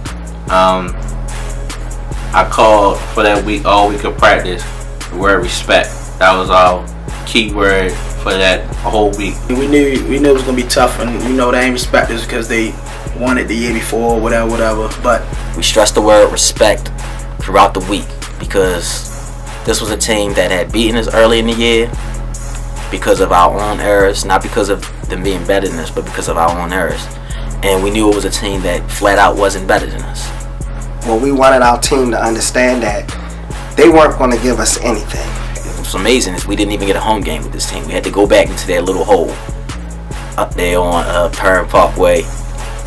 I called for that week, all week of practice, the word respect. That was our key word for that whole week. We knew it was gonna be tough, and they ain't respect us because they won it the year before, whatever. But we stressed the word respect throughout the week because this was a team that had beaten us early in the year because of our own errors, not because of them being better than us, but because of our own errors. And we knew it was a team that flat out wasn't better than us. Well, we wanted our team to understand that they weren't going to give us anything. What's amazing is we didn't even get a home game with this team. We had to go back into their little hole up there on Perrin Parkway.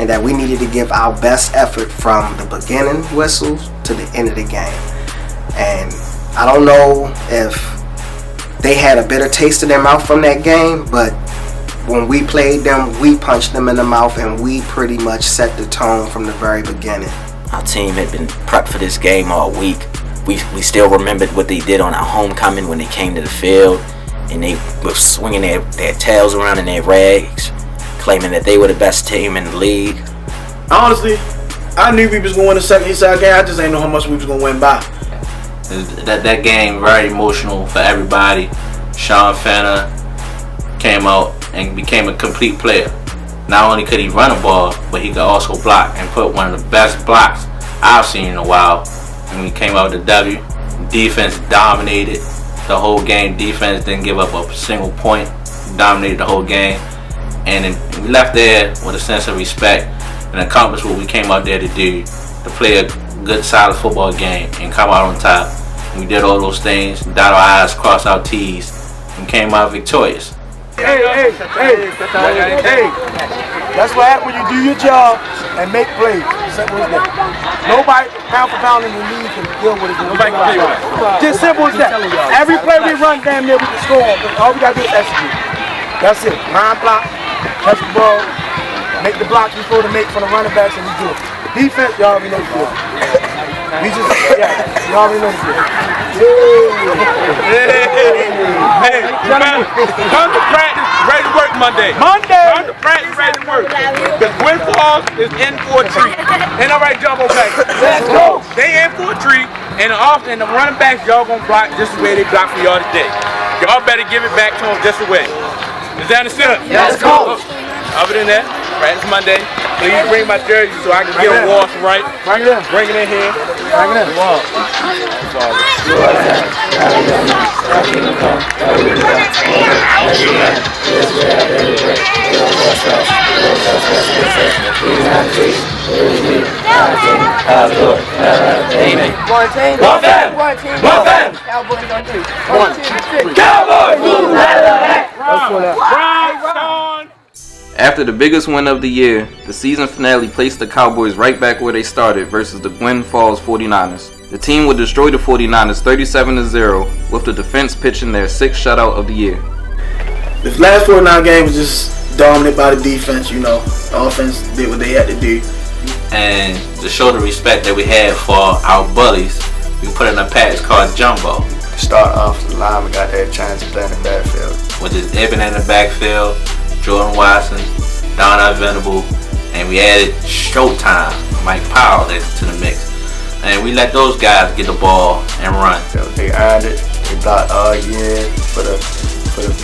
And that we needed to give our best effort from the beginning whistles to the end of the game. And I don't know if they had a bitter taste in their mouth from that game, but when we played them, we punched them in the mouth, and we pretty much set the tone from the very beginning. Our team had been prepped for this game all week. We still remembered what they did on our homecoming when they came to the field, and they were swinging their tails around in their rags, claiming that they were the best team in the league. Honestly, I knew we was going to win the second Eastside game. I just didn't know how much we was going to win by. That game very emotional for everybody. Sean Fenner came out and became a complete player. Not only could he run a ball, but he could also block and put one of the best blocks I've seen in a while. And we came out with the W. Defense dominated the whole game. Defense didn't give up a single point. Dominated the whole game. And then we left there with a sense of respect and accomplished what we came out there to do, to play a good, solid football game and come out on top. And we did all those things, dot our I's, cross our T's, and came out victorious. Hey. That's what happens when you do your job and make plays. Simple as that. Nobody, pound for pound in the league, can deal with it. Nobody can deal with it. Just simple as that. Every play we run, damn near we can score. All we got to do is execute. That's it. Line block, touch the ball, make the blocks we're supposed to make for the running backs, and we do it. Defense, y'all already know the deal. Y'all already know the deal. Hey, come to practice, ready to work Monday. Come to practice, ready to work. Because Gwynn Falls is in for a treat. Ain't no right jumbo back. Let's go. They in for a treat, and the running backs, y'all gonna block just the way they block for y'all today. Y'all better give it back to them just the way. Is that understood? Yes, coach. Other than that, practice Monday. Please bring my jersey so I can get them washed right. Bring it in. Bring it in here. Bring it in. After the biggest win of the year, the season finale placed the Cowboys right back where they started versus the Gwynn Falls 49ers. The team would destroy the 49ers 37-0 with the defense pitching their 6th shutout of the year. The last 49 games was just dominated by the defense, The offense did what they had to do. And to show the respect that we had for our bullies, we put in a package called Jumbo. To start off, the lineman got that chance to play in the backfield. Which is Eben in the backfield, Jordan Watson, Donna Venable, and we added Showtime, Mike Powell to the mix. And we let those guys get the ball and run. So they earned it. They blocked all year for the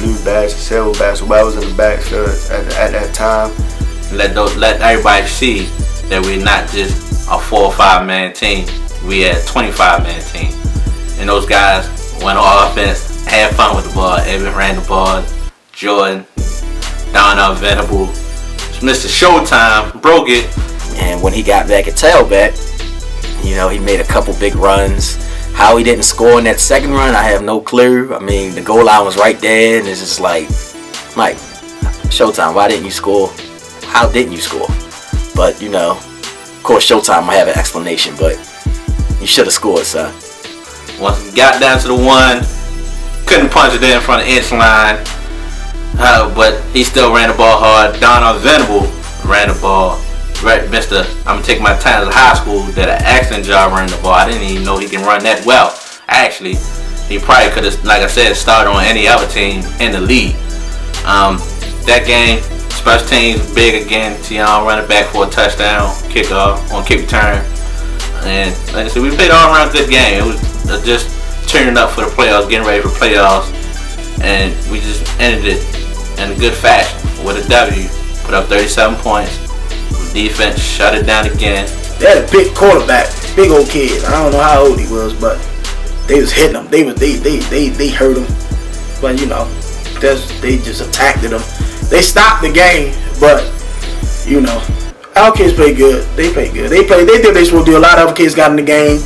blue backs, the silver backs, whoever was in the backfield at that time. Let everybody see that we're not just a 4 or 5 man team. We had a 25 man team. And those guys went on offense, had fun with the ball. Eben ran the ball, Jordan, Donna Venable, Mr. Showtime broke it. And when he got back at tailback, he made a couple big runs. How he didn't score in that second run, I have no clue. I mean, the goal line was right there, and it's just like, Mike, Showtime, why didn't you score? How didn't you score? But, of course, Showtime might have an explanation, but you should have scored, son. Once we got down to the 1, couldn't punch it in front of the inch line. But he still ran the ball hard. Donna Venable ran the ball. Right, Mr. I'm gonna take my time at high school. Did an excellent job running the ball. I didn't even know he can run that well. Actually, he probably could have, like I said, started on any other team in the league. That game, Special teams big again. Tione running back for a touchdown, kickoff on kick return. And like I said, we played all around good game. It was just turning up for the playoffs, getting ready for playoffs, and we just ended it in a good fashion with a W. Put up 37 points. Defense shut it down again. They had a big quarterback, big old kid. I don't know how old he was, but they was hitting him. They hurt him. But you know, they just attacked him. They stopped the game, but you know, our kids play good. They play good. They did they supposed to do. A lot of other kids got in the game.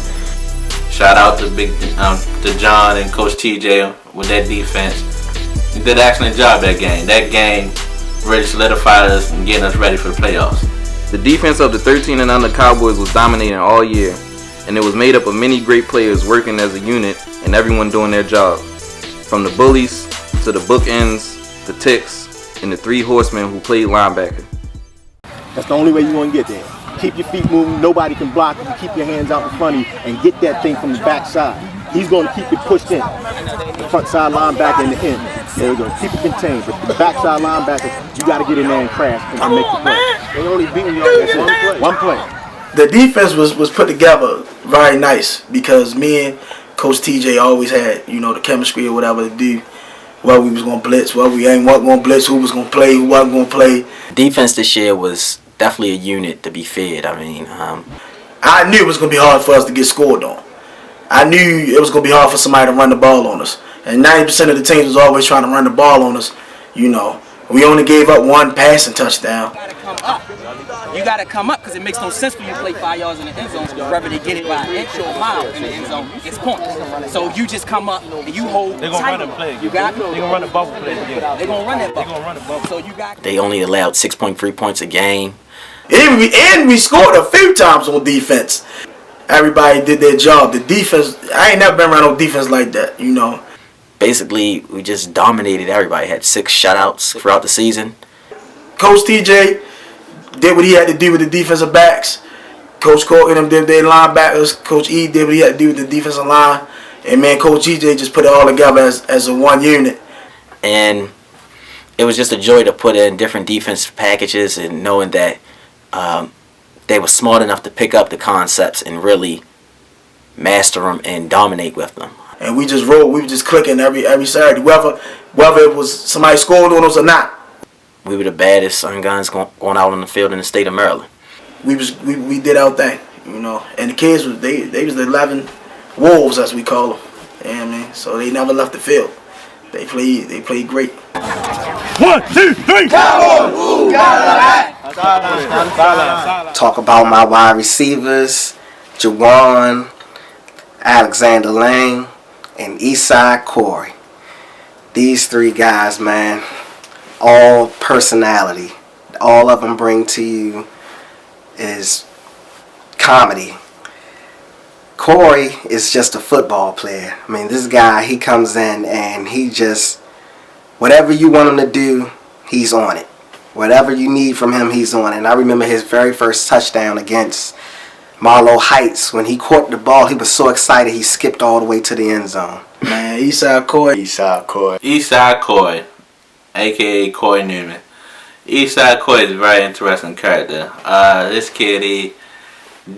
Shout out to John and Coach TJ with that defense. He did an excellent job that game. That game really solidified us and getting us ready for the playoffs. The defense of the 13 and under Cowboys was dominating all year, and it was made up of many great players working as a unit and everyone doing their job. From the bullies to the bookends, the ticks, and the three horsemen who played linebacker. That's the only way you're going to get there. Keep your feet moving, nobody can block you, keep your hands out in front of you, and get that thing from the backside. He's going to keep you pushed in. The front side linebacker in the end. There we go, keep it contained. But the backside linebacker, you got to get in there and crash and make the play. They only beating you on one play. The defense was put together very nice because me and Coach TJ always had, you know, the chemistry or whatever to do. Whether we was going to blitz, whether we ain't going to blitz, who was going to play, who wasn't going to play. Defense this year was definitely a unit to be fed. I mean, I knew it was going to be hard for us to get scored on. I knew it was going to be hard for somebody to run the ball on us. And 90% of the teams was always trying to run the ball on us. You know, we only gave up one passing touchdown. You got to come up because it makes no sense for you to play 5 yards in the end zone. Whether they get it by an inch or a mile in the end zone, it's points. So you just come up and you hold. They're going to run the play. You got. They're going to run the bubble play. They're going to run that bubble. They're going to run the bubble. So you got. They only allowed 6.3 points a game. And we scored a few times on defense. Everybody did their job. The defense, I ain't never been around no defense like that, you know. Basically, we just dominated everybody. Had 6 shutouts throughout the season. Coach TJ did what he had to do with the defensive backs. Coach Cork and them did their linebackers. Coach E did what he had to do with the defensive line. And man, Coach TJ just put it all together as a one unit. And it was just a joy to put in different defensive packages and knowing that they were smart enough to pick up the concepts and really master them and dominate with them. And we just rolled. We were just clicking every Saturday, whether it was somebody scored on us or not. We were the baddest sun guns going out on the field in the state of Maryland. We did our thing, you know. And the kids was they was the 11 wolves as we call them. Yeah, man. So they never left the field. They played great. 1, 2, 3. Cowboys! Ooh, Talk about my wide receivers, Jawan, Alexander Lang, and Eastside Corey. These 3 guys, man, all personality. All of them bring to you is comedy. Corey is just a football player. I mean, this guy, he comes in and he just, whatever you want him to do, he's on it. Whatever you need from him, he's on it. And I remember his very first touchdown against Marlow Heights. When he caught the ball, he was so excited he skipped all the way to the end zone. Man, Eastside Corey. Eastside Corey, a.k.a. Corey Newman. Eastside Corey is a very interesting character. This kid, he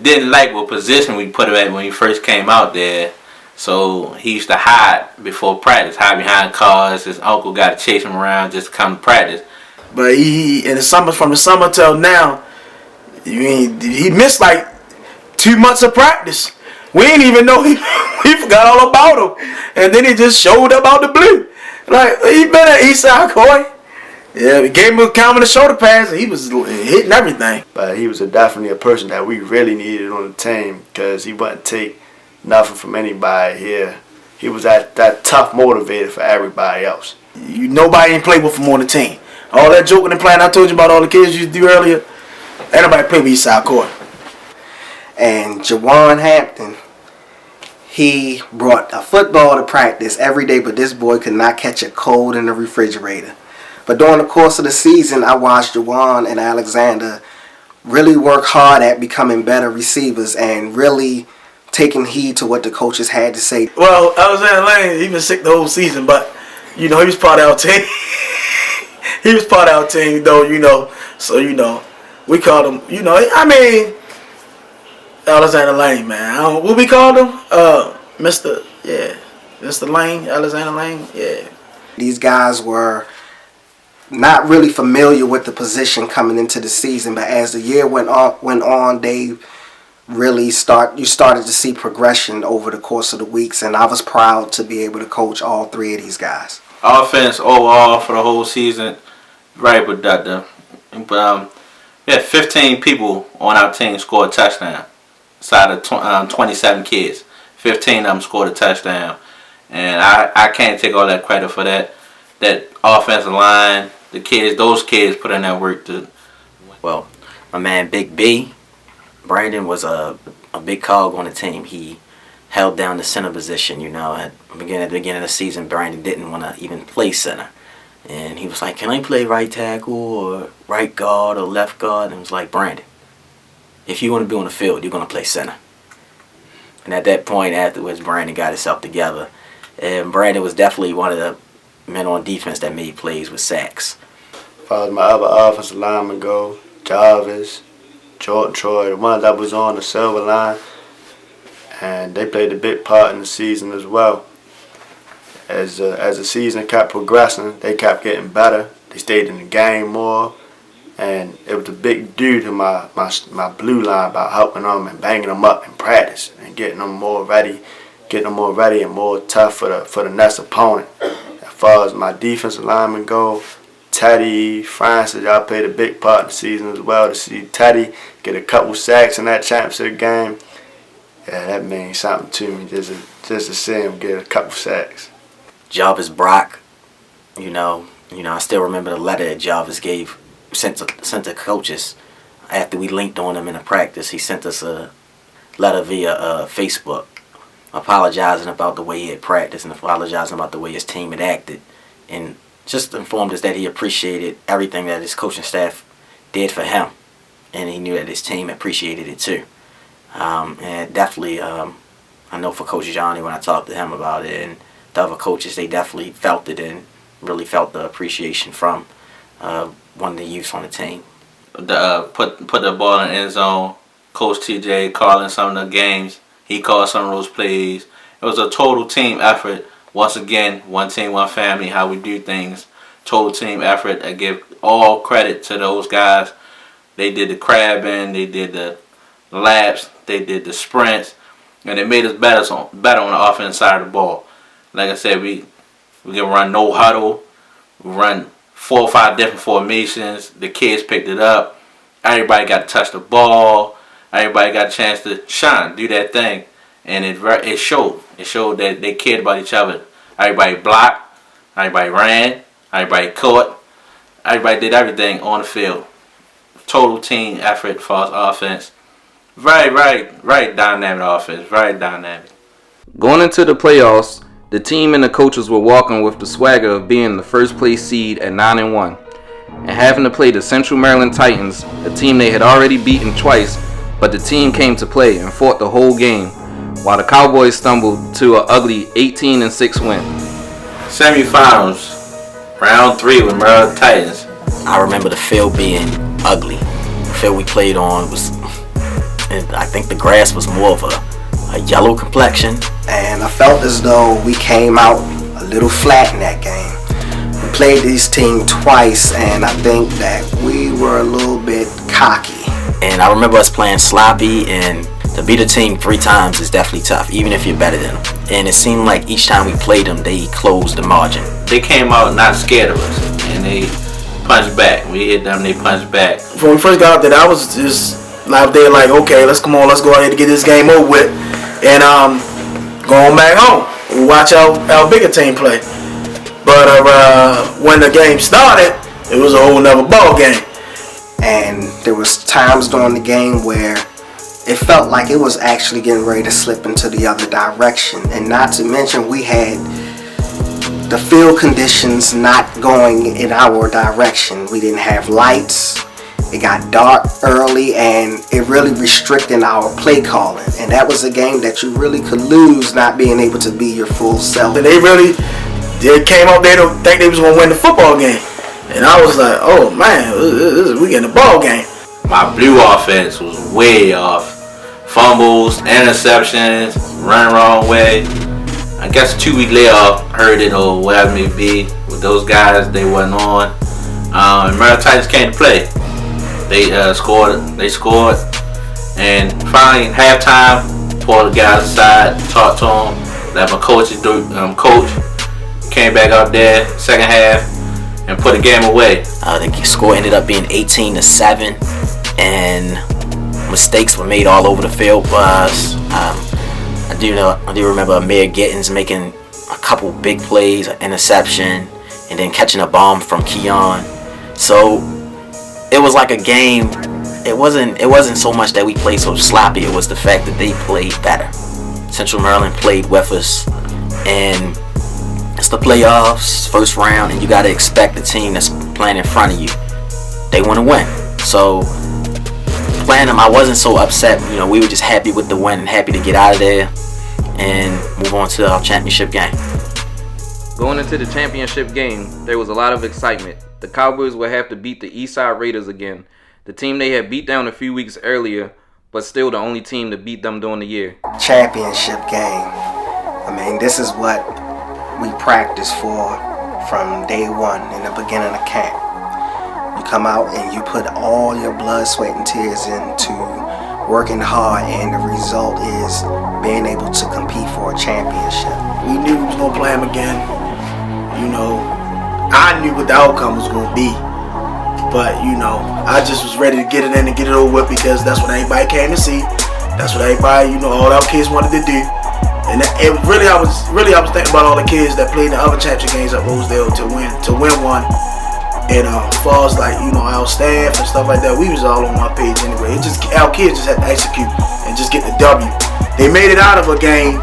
didn't like what position we put him at when he first came out there. So he used to hide before practice, hide behind cars. His uncle got to chase him around just to come to practice. But he in the summer, from the summer till now, he missed like 2 months of practice. We didn't even know we forgot all about him. And then he just showed up out the blue. Like, he been at Eastside Corey. Yeah, we gave him a count of the shoulder pass, and he was hitting everything. But he was definitely a person that we really needed on the team because he wouldn't take nothing from anybody here. He was that tough motivator for everybody else. Nobody ain't played with him on the team. All that joking and playing I told you about, all the kids you used to do earlier, everybody played with Eastside Corey. And Jawan Hampton, he brought a football to practice every day, but this boy could not catch a cold in the refrigerator. But during the course of the season, I watched Jawan and Alexander really work hard at becoming better receivers and really taking heed to what the coaches had to say. Well, Alexander Lane, he been sick the whole season, but, you know, he was part of our team. he was part of our team, though, you know. So, you know, we called him, you know, I mean, Alexander Lane, man. What we called him? Mr. Lane, Alexander Lane, yeah. These guys were not really familiar with the position coming into the season, but as the year went on, they really you started to see progression over the course of the weeks, and I was proud to be able to coach all three of these guys. Offense overall for the whole season, very productive. But we had 15 people on our team score a touchdown. Side of 27 kids, 15 of them scored a touchdown, and I can't take all that credit for that. That offensive line, those kids put in that work too. Well, my man Big B, Brandon was a big cog on the team. He held down the center position, you know. At the beginning of the season, Brandon didn't want to even play center. And he was like, can I play right tackle or right guard or left guard? And I was like, Brandon, if you want to be on the field, you're going to play center. And at that point afterwards, Brandon got himself together. And Brandon was definitely one of the men on defense that made plays with sacks. As far as my other offensive linemen go, Jarvis, Jordan Troy, the ones that was on the silver line, and they played a big part in the season as well. As the season kept progressing, they kept getting better. They stayed in the game more, and it was a big due to my blue line about helping them and banging them up in practice and getting them more ready and more tough for the next opponent. As far as my defensive linemen go, Teddy, Francis, y'all played a big part in the season as well. To see Teddy get a couple sacks in that championship game, yeah, that means something to me. Just to see him get a couple sacks. Jarvis Brock, you know, I still remember the letter that Jarvis sent to coaches after we linked on him in a practice. He sent us a letter via Facebook, apologizing about the way he had practiced and apologizing about the way his team had acted, and just informed us that he appreciated everything that his coaching staff did for him, and he knew that his team appreciated it too. And definitely, I know for Coach Johnny, when I talked to him about it, and the other coaches, they definitely felt it and really felt the appreciation from one of the youths on the team. Put the ball in the end zone. Coach TJ calling some of the games. He called some of those plays. It was a total team effort. Once again, one team, one family, how we do things. Total team effort. I give all credit to those guys. They did the crabbing, they did the laps, they did the sprints, and it made us better on the offensive side of the ball. Like I said, we can run no huddle. We run 4 or 5 different formations. The kids picked it up. Everybody got to touch the ball. Everybody got a chance to shine, do that thing. And it showed. It showed that they cared about each other. Everybody blocked. Everybody ran. Everybody caught. Everybody did everything on the field. Total team effort for us offense. Very dynamic offense. Very dynamic. Going into the playoffs, the team and the coaches were walking with the swagger of being the first place seed at 9-1, and having to play the Central Maryland Titans, a team they had already beaten twice, but the team came to play and fought the whole game, while the Cowboys stumbled to an ugly 18-6 win. Semifinals, round 3 with Maryland Titans. I remember the field being ugly. The field we played on was, and I think the grass was more of a yellow complexion. And I felt as though we came out a little flat in that game. We played this team twice, and I think that we were a little bit cocky. And I remember us playing sloppy, and to beat a team 3 times is definitely tough, even if you're better than them. And it seemed like each time we played them, they closed the margin. They came out not scared of us, and they punched back. We hit them, they punched back. When we first got out there, I was just out there like, okay, let's go ahead and get this game over with, and going back home. We'll watch our bigger team play. But when the game started, it was a whole nother ball game. And there was times during the game where it felt like it was actually getting ready to slip into the other direction. And not to mention, we had the field conditions not going in our direction. We didn't have lights. It got dark early, and it really restricted our play calling. And that was a game that you really could lose not being able to be your full self. They came out there to think they was going to win the football game. And I was like, oh man, we getting a ball game. My blue offense was way off. Fumbles, interceptions, run wrong way. I guess a 2-week layoff hurt it or whatever it may be. With those guys, they wasn't on. Maryland Titans came to play. They scored. And finally, halftime, pulled the guys aside, talked to them. Let my coach came back out there second half and put the game away. The score ended up being 18-7, and mistakes were made all over the field for us. I do remember Amir Gittins making a couple big plays, an interception, and then catching a bomb from Keon. So it was like a game. It wasn't so much that we played so sloppy. It was the fact that they played better. Central Maryland played with us, and it's the playoffs, first round, and you got to expect the team that's playing in front of you, they want to win. So playing them, I wasn't so upset. We were just happy with the win and happy to get out of there and move on to our championship game. Going into the championship game, there was a lot of excitement. The Cowboys would have to beat the Eastside Raiders again, the team they had beat down a few weeks earlier, but still the only team to beat them during the year. Championship game. I mean, this is what we practice for from day one in the beginning of camp. You come out and you put all your blood, sweat, and tears into working hard, and the result is being able to compete for a championship. We knew we was going to play them again. I knew what the outcome was going to be. But, I just was ready to get it in and get it over with, because that's what everybody came to see. That's what everybody, all our kids wanted to do. And I was thinking about all the kids that played the other championship games at Rosedale to win one. And as far as our staff and stuff like that, we was all on my page anyway. Our kids just had to execute and just get the W. They made it out of a game,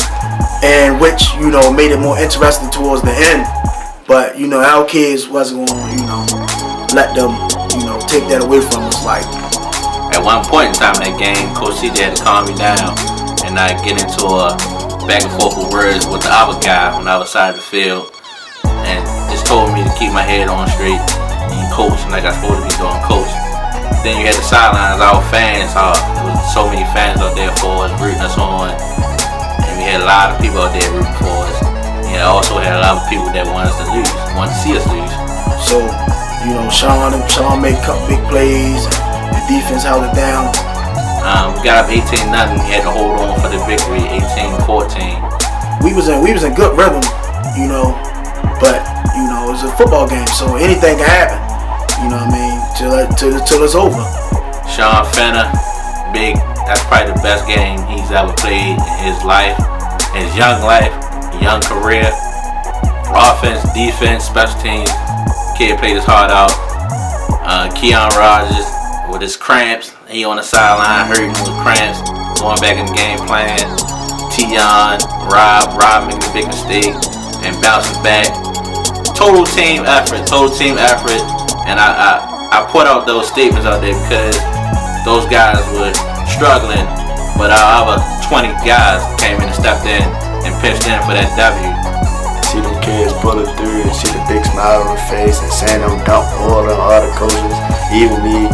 and which made it more interesting towards the end. But our kids wasn't going to let them take that away from us. Like, at one point in time in that game, Coach CJ had to calm me down and not get into a back and forth with words with the other guy on the other side of the field, and just told me to keep my head on straight and coach like I supposed to be doing, coach. Then you had the sidelines, our fans, there was so many fans out there for us, rooting us on, and we had a lot of people out there rooting for us. And also had a lot of people that wanted us to lose, wanted to see us lose. So, Sean made a couple big plays. The defense held it down. We got up 18-0. We had to hold on for the victory, 18-14. We was in good rhythm, but it was a football game, so anything can happen. Till it's over. Sean Fenner, big. That's probably the best game he's ever played in his life, his young career. Offense, defense, special teams. Kid played his heart out. Keon Rodgers with his cramps. He on the sideline hurting with cramps. Going back in the game plan. Tione, Rob making a big mistake and bouncing back. Total team effort. And I put out those statements out there because those guys were struggling, but our other 20 guys came in and stepped in and pitched in for that W. See them kids bullet through and see the big smile on their face and saying them dump all them other coaches, even me.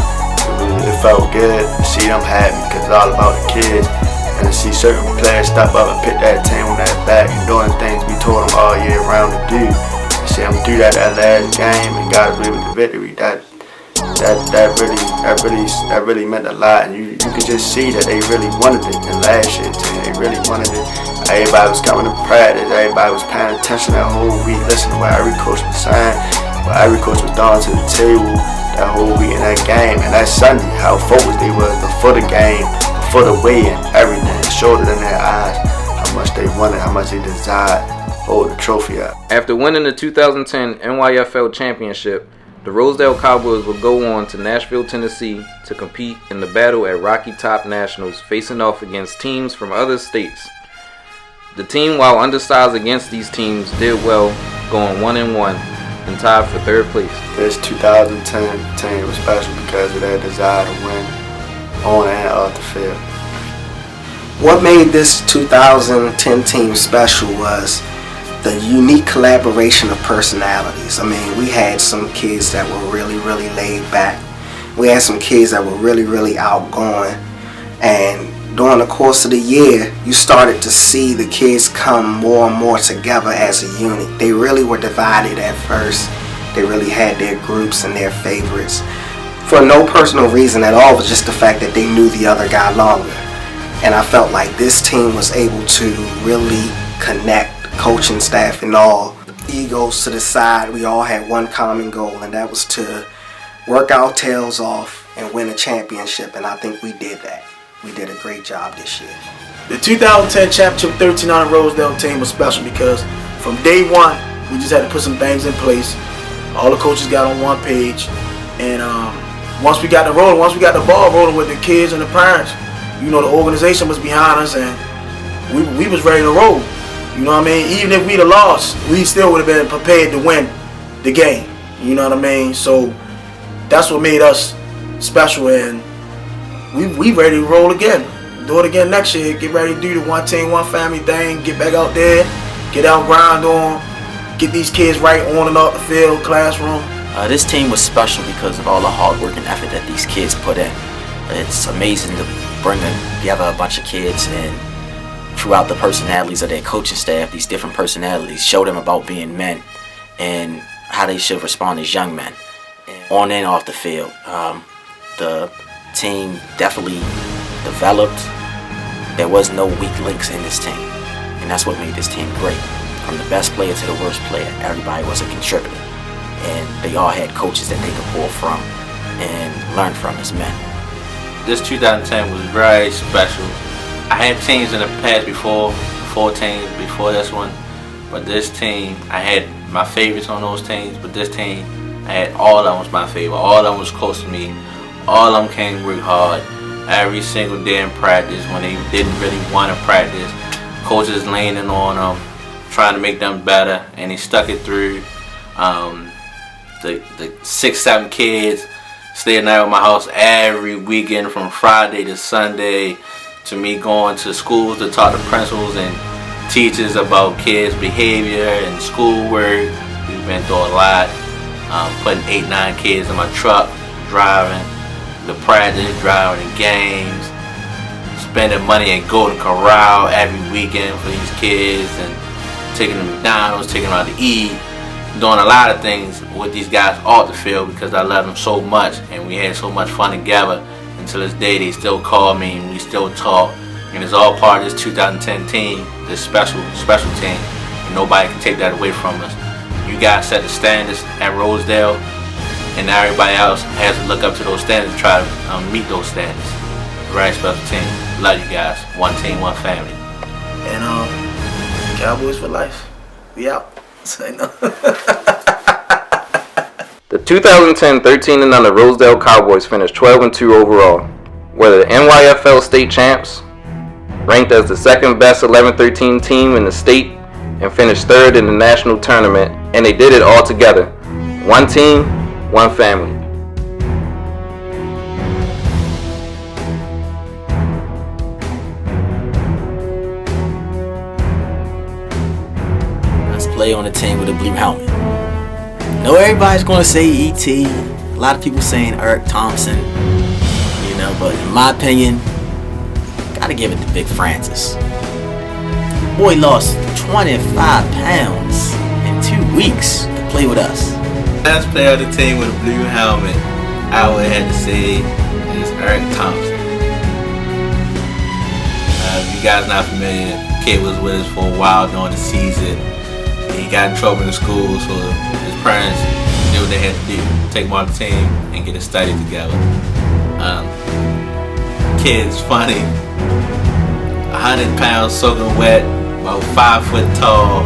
It felt good to see them happy because it's all about the kids, and to see certain players step up and pick that team on that back and doing things we told them all year round to do. And see them do that last game and got away with the victory. That really meant a lot, and you could just see that they really wanted it. And last year, they really wanted it. Everybody was coming to practice. Everybody was paying attention that whole week, listening to what every coach was saying, what every coach was throwing to the table that whole week in that game. And that Sunday, how focused they was before the game, before the weigh-in, everything. It showed it in their eyes how much they wanted, how much they desired to hold the trophy up. After winning the 2010 NYFL Championship, the Rosedale Cowboys will go on to Nashville, Tennessee to compete in the battle at Rocky Top Nationals, facing off against teams from other states. The team, while undersized against these teams, did well, going 1-1 and tied for third place. This 2010 team was special because of their desire to win on and off the field. What made this 2010 team special was the unique collaboration of personalities. I mean, we had some kids that were really, really laid back. We had some kids that were really, really outgoing. And during the course of the year, you started to see the kids come more and more together as a unit. They really were divided at first. They really had their groups and their favorites. For no personal reason at all, it was just the fact that they knew the other guy longer. And I felt like this team was able to really connect, coaching staff and all. Egos to the side, we all had one common goal, and that was to work our tails off and win a championship, and I think we did that. We did a great job this year. The 2010 championship 13U Rosedale team was special because from day one, we just had to put some things in place. All the coaches got on one page, and once we got the ball rolling with the kids and the parents, you know, the organization was behind us, and we was ready to roll. You know what I mean? Even if we'd have lost, we still would have been prepared to win the game. You know what I mean? So that's what made us special, and we ready to roll again. Do it again next year. Get ready to do the one team, one family thing. Get back out there, get out, grind on, get these kids right on and off the field, classroom. This team was special because of all the hard work and effort that these kids put in. It's amazing to bring together a bunch of kids and throughout the personalities of their coaching staff, these different personalities, show them about being men and how they should respond as young men. On and off the field, the team definitely developed. There was no weak links in this team, and that's what made this team great. From the best player to the worst player, everybody was a contributor, and they all had coaches that they could pull from and learn from as men. This 2010 was very special. I had teams in the past before, 4 teams before this one, but this team, I had my favorites on those teams, but this team, I had all of them was my favorite. All of them was close to me. All of them came to work hard every single day in practice when they didn't really want to practice. Coaches leaning on them, trying to make them better, and they stuck it through. The 6, 7 kids staying out of my house every weekend from Friday to Sunday, to me going to schools to talk to principals and teachers about kids' behavior and schoolwork. We've been through a lot. Putting 8, 9 kids in my truck, driving the practice, driving the games, spending money at Golden Corral every weekend for these kids, and taking them to McDonald's, taking them out to eat, doing a lot of things with these guys off the field because I love them so much, and we had so much fun together. Until this day, they still call me and we still talk, and it's all part of this 2010 team, this special team, and nobody can take that away from us. You guys set the standards at Rosedale, and now everybody else has to look up to those standards and try to meet those standards. Very special team. Love you guys. One team, one family. And Cowboys for life. We out. Say no. The 2010 13-0 Rosedale Cowboys finished 12-2 overall, were the NYFL state champs, ranked as the second best 11-13 team in the state, and finished 3rd in the national tournament, and they did it all together. One team, one family. Let's play on the team with a blue helmet. No, everybody's going to say E.T. A lot of people saying Eric Thompson, you know, but in my opinion, gotta give it to Big Francis. Boy lost 25 pounds in 2 weeks to play with us. Last player of the team with a blue helmet, I would have to say is Eric Thompson. If you guys not familiar, the kid was with us for a while during the season. He got in trouble in school, so his parents knew what they had to do. Take him on the team and get his study together. Kid's funny. 100 pounds soaking wet, about 5 foot tall.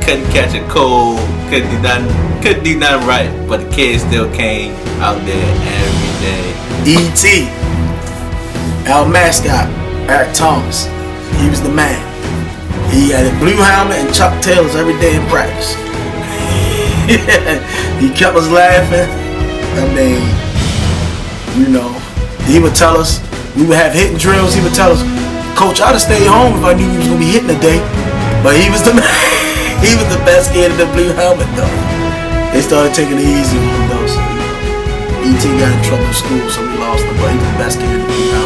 Couldn't catch a cold, couldn't do nothing right, but the kid still came out there every day. E.T. our mascot, Eric Thomas. He was the man. He had a blue helmet and Chuck Taylors every day in practice. He kept us laughing. I mean, you know, he would tell us, we would have hitting drills. He would tell us, Coach, I'd have stayed home if I knew we was going to be hitting today. But he was the man. He was the best kid in the blue helmet though. They started taking it easy on him though. So, E.T. got in trouble in school, so we lost him. But he was the best kid in the blue helmet.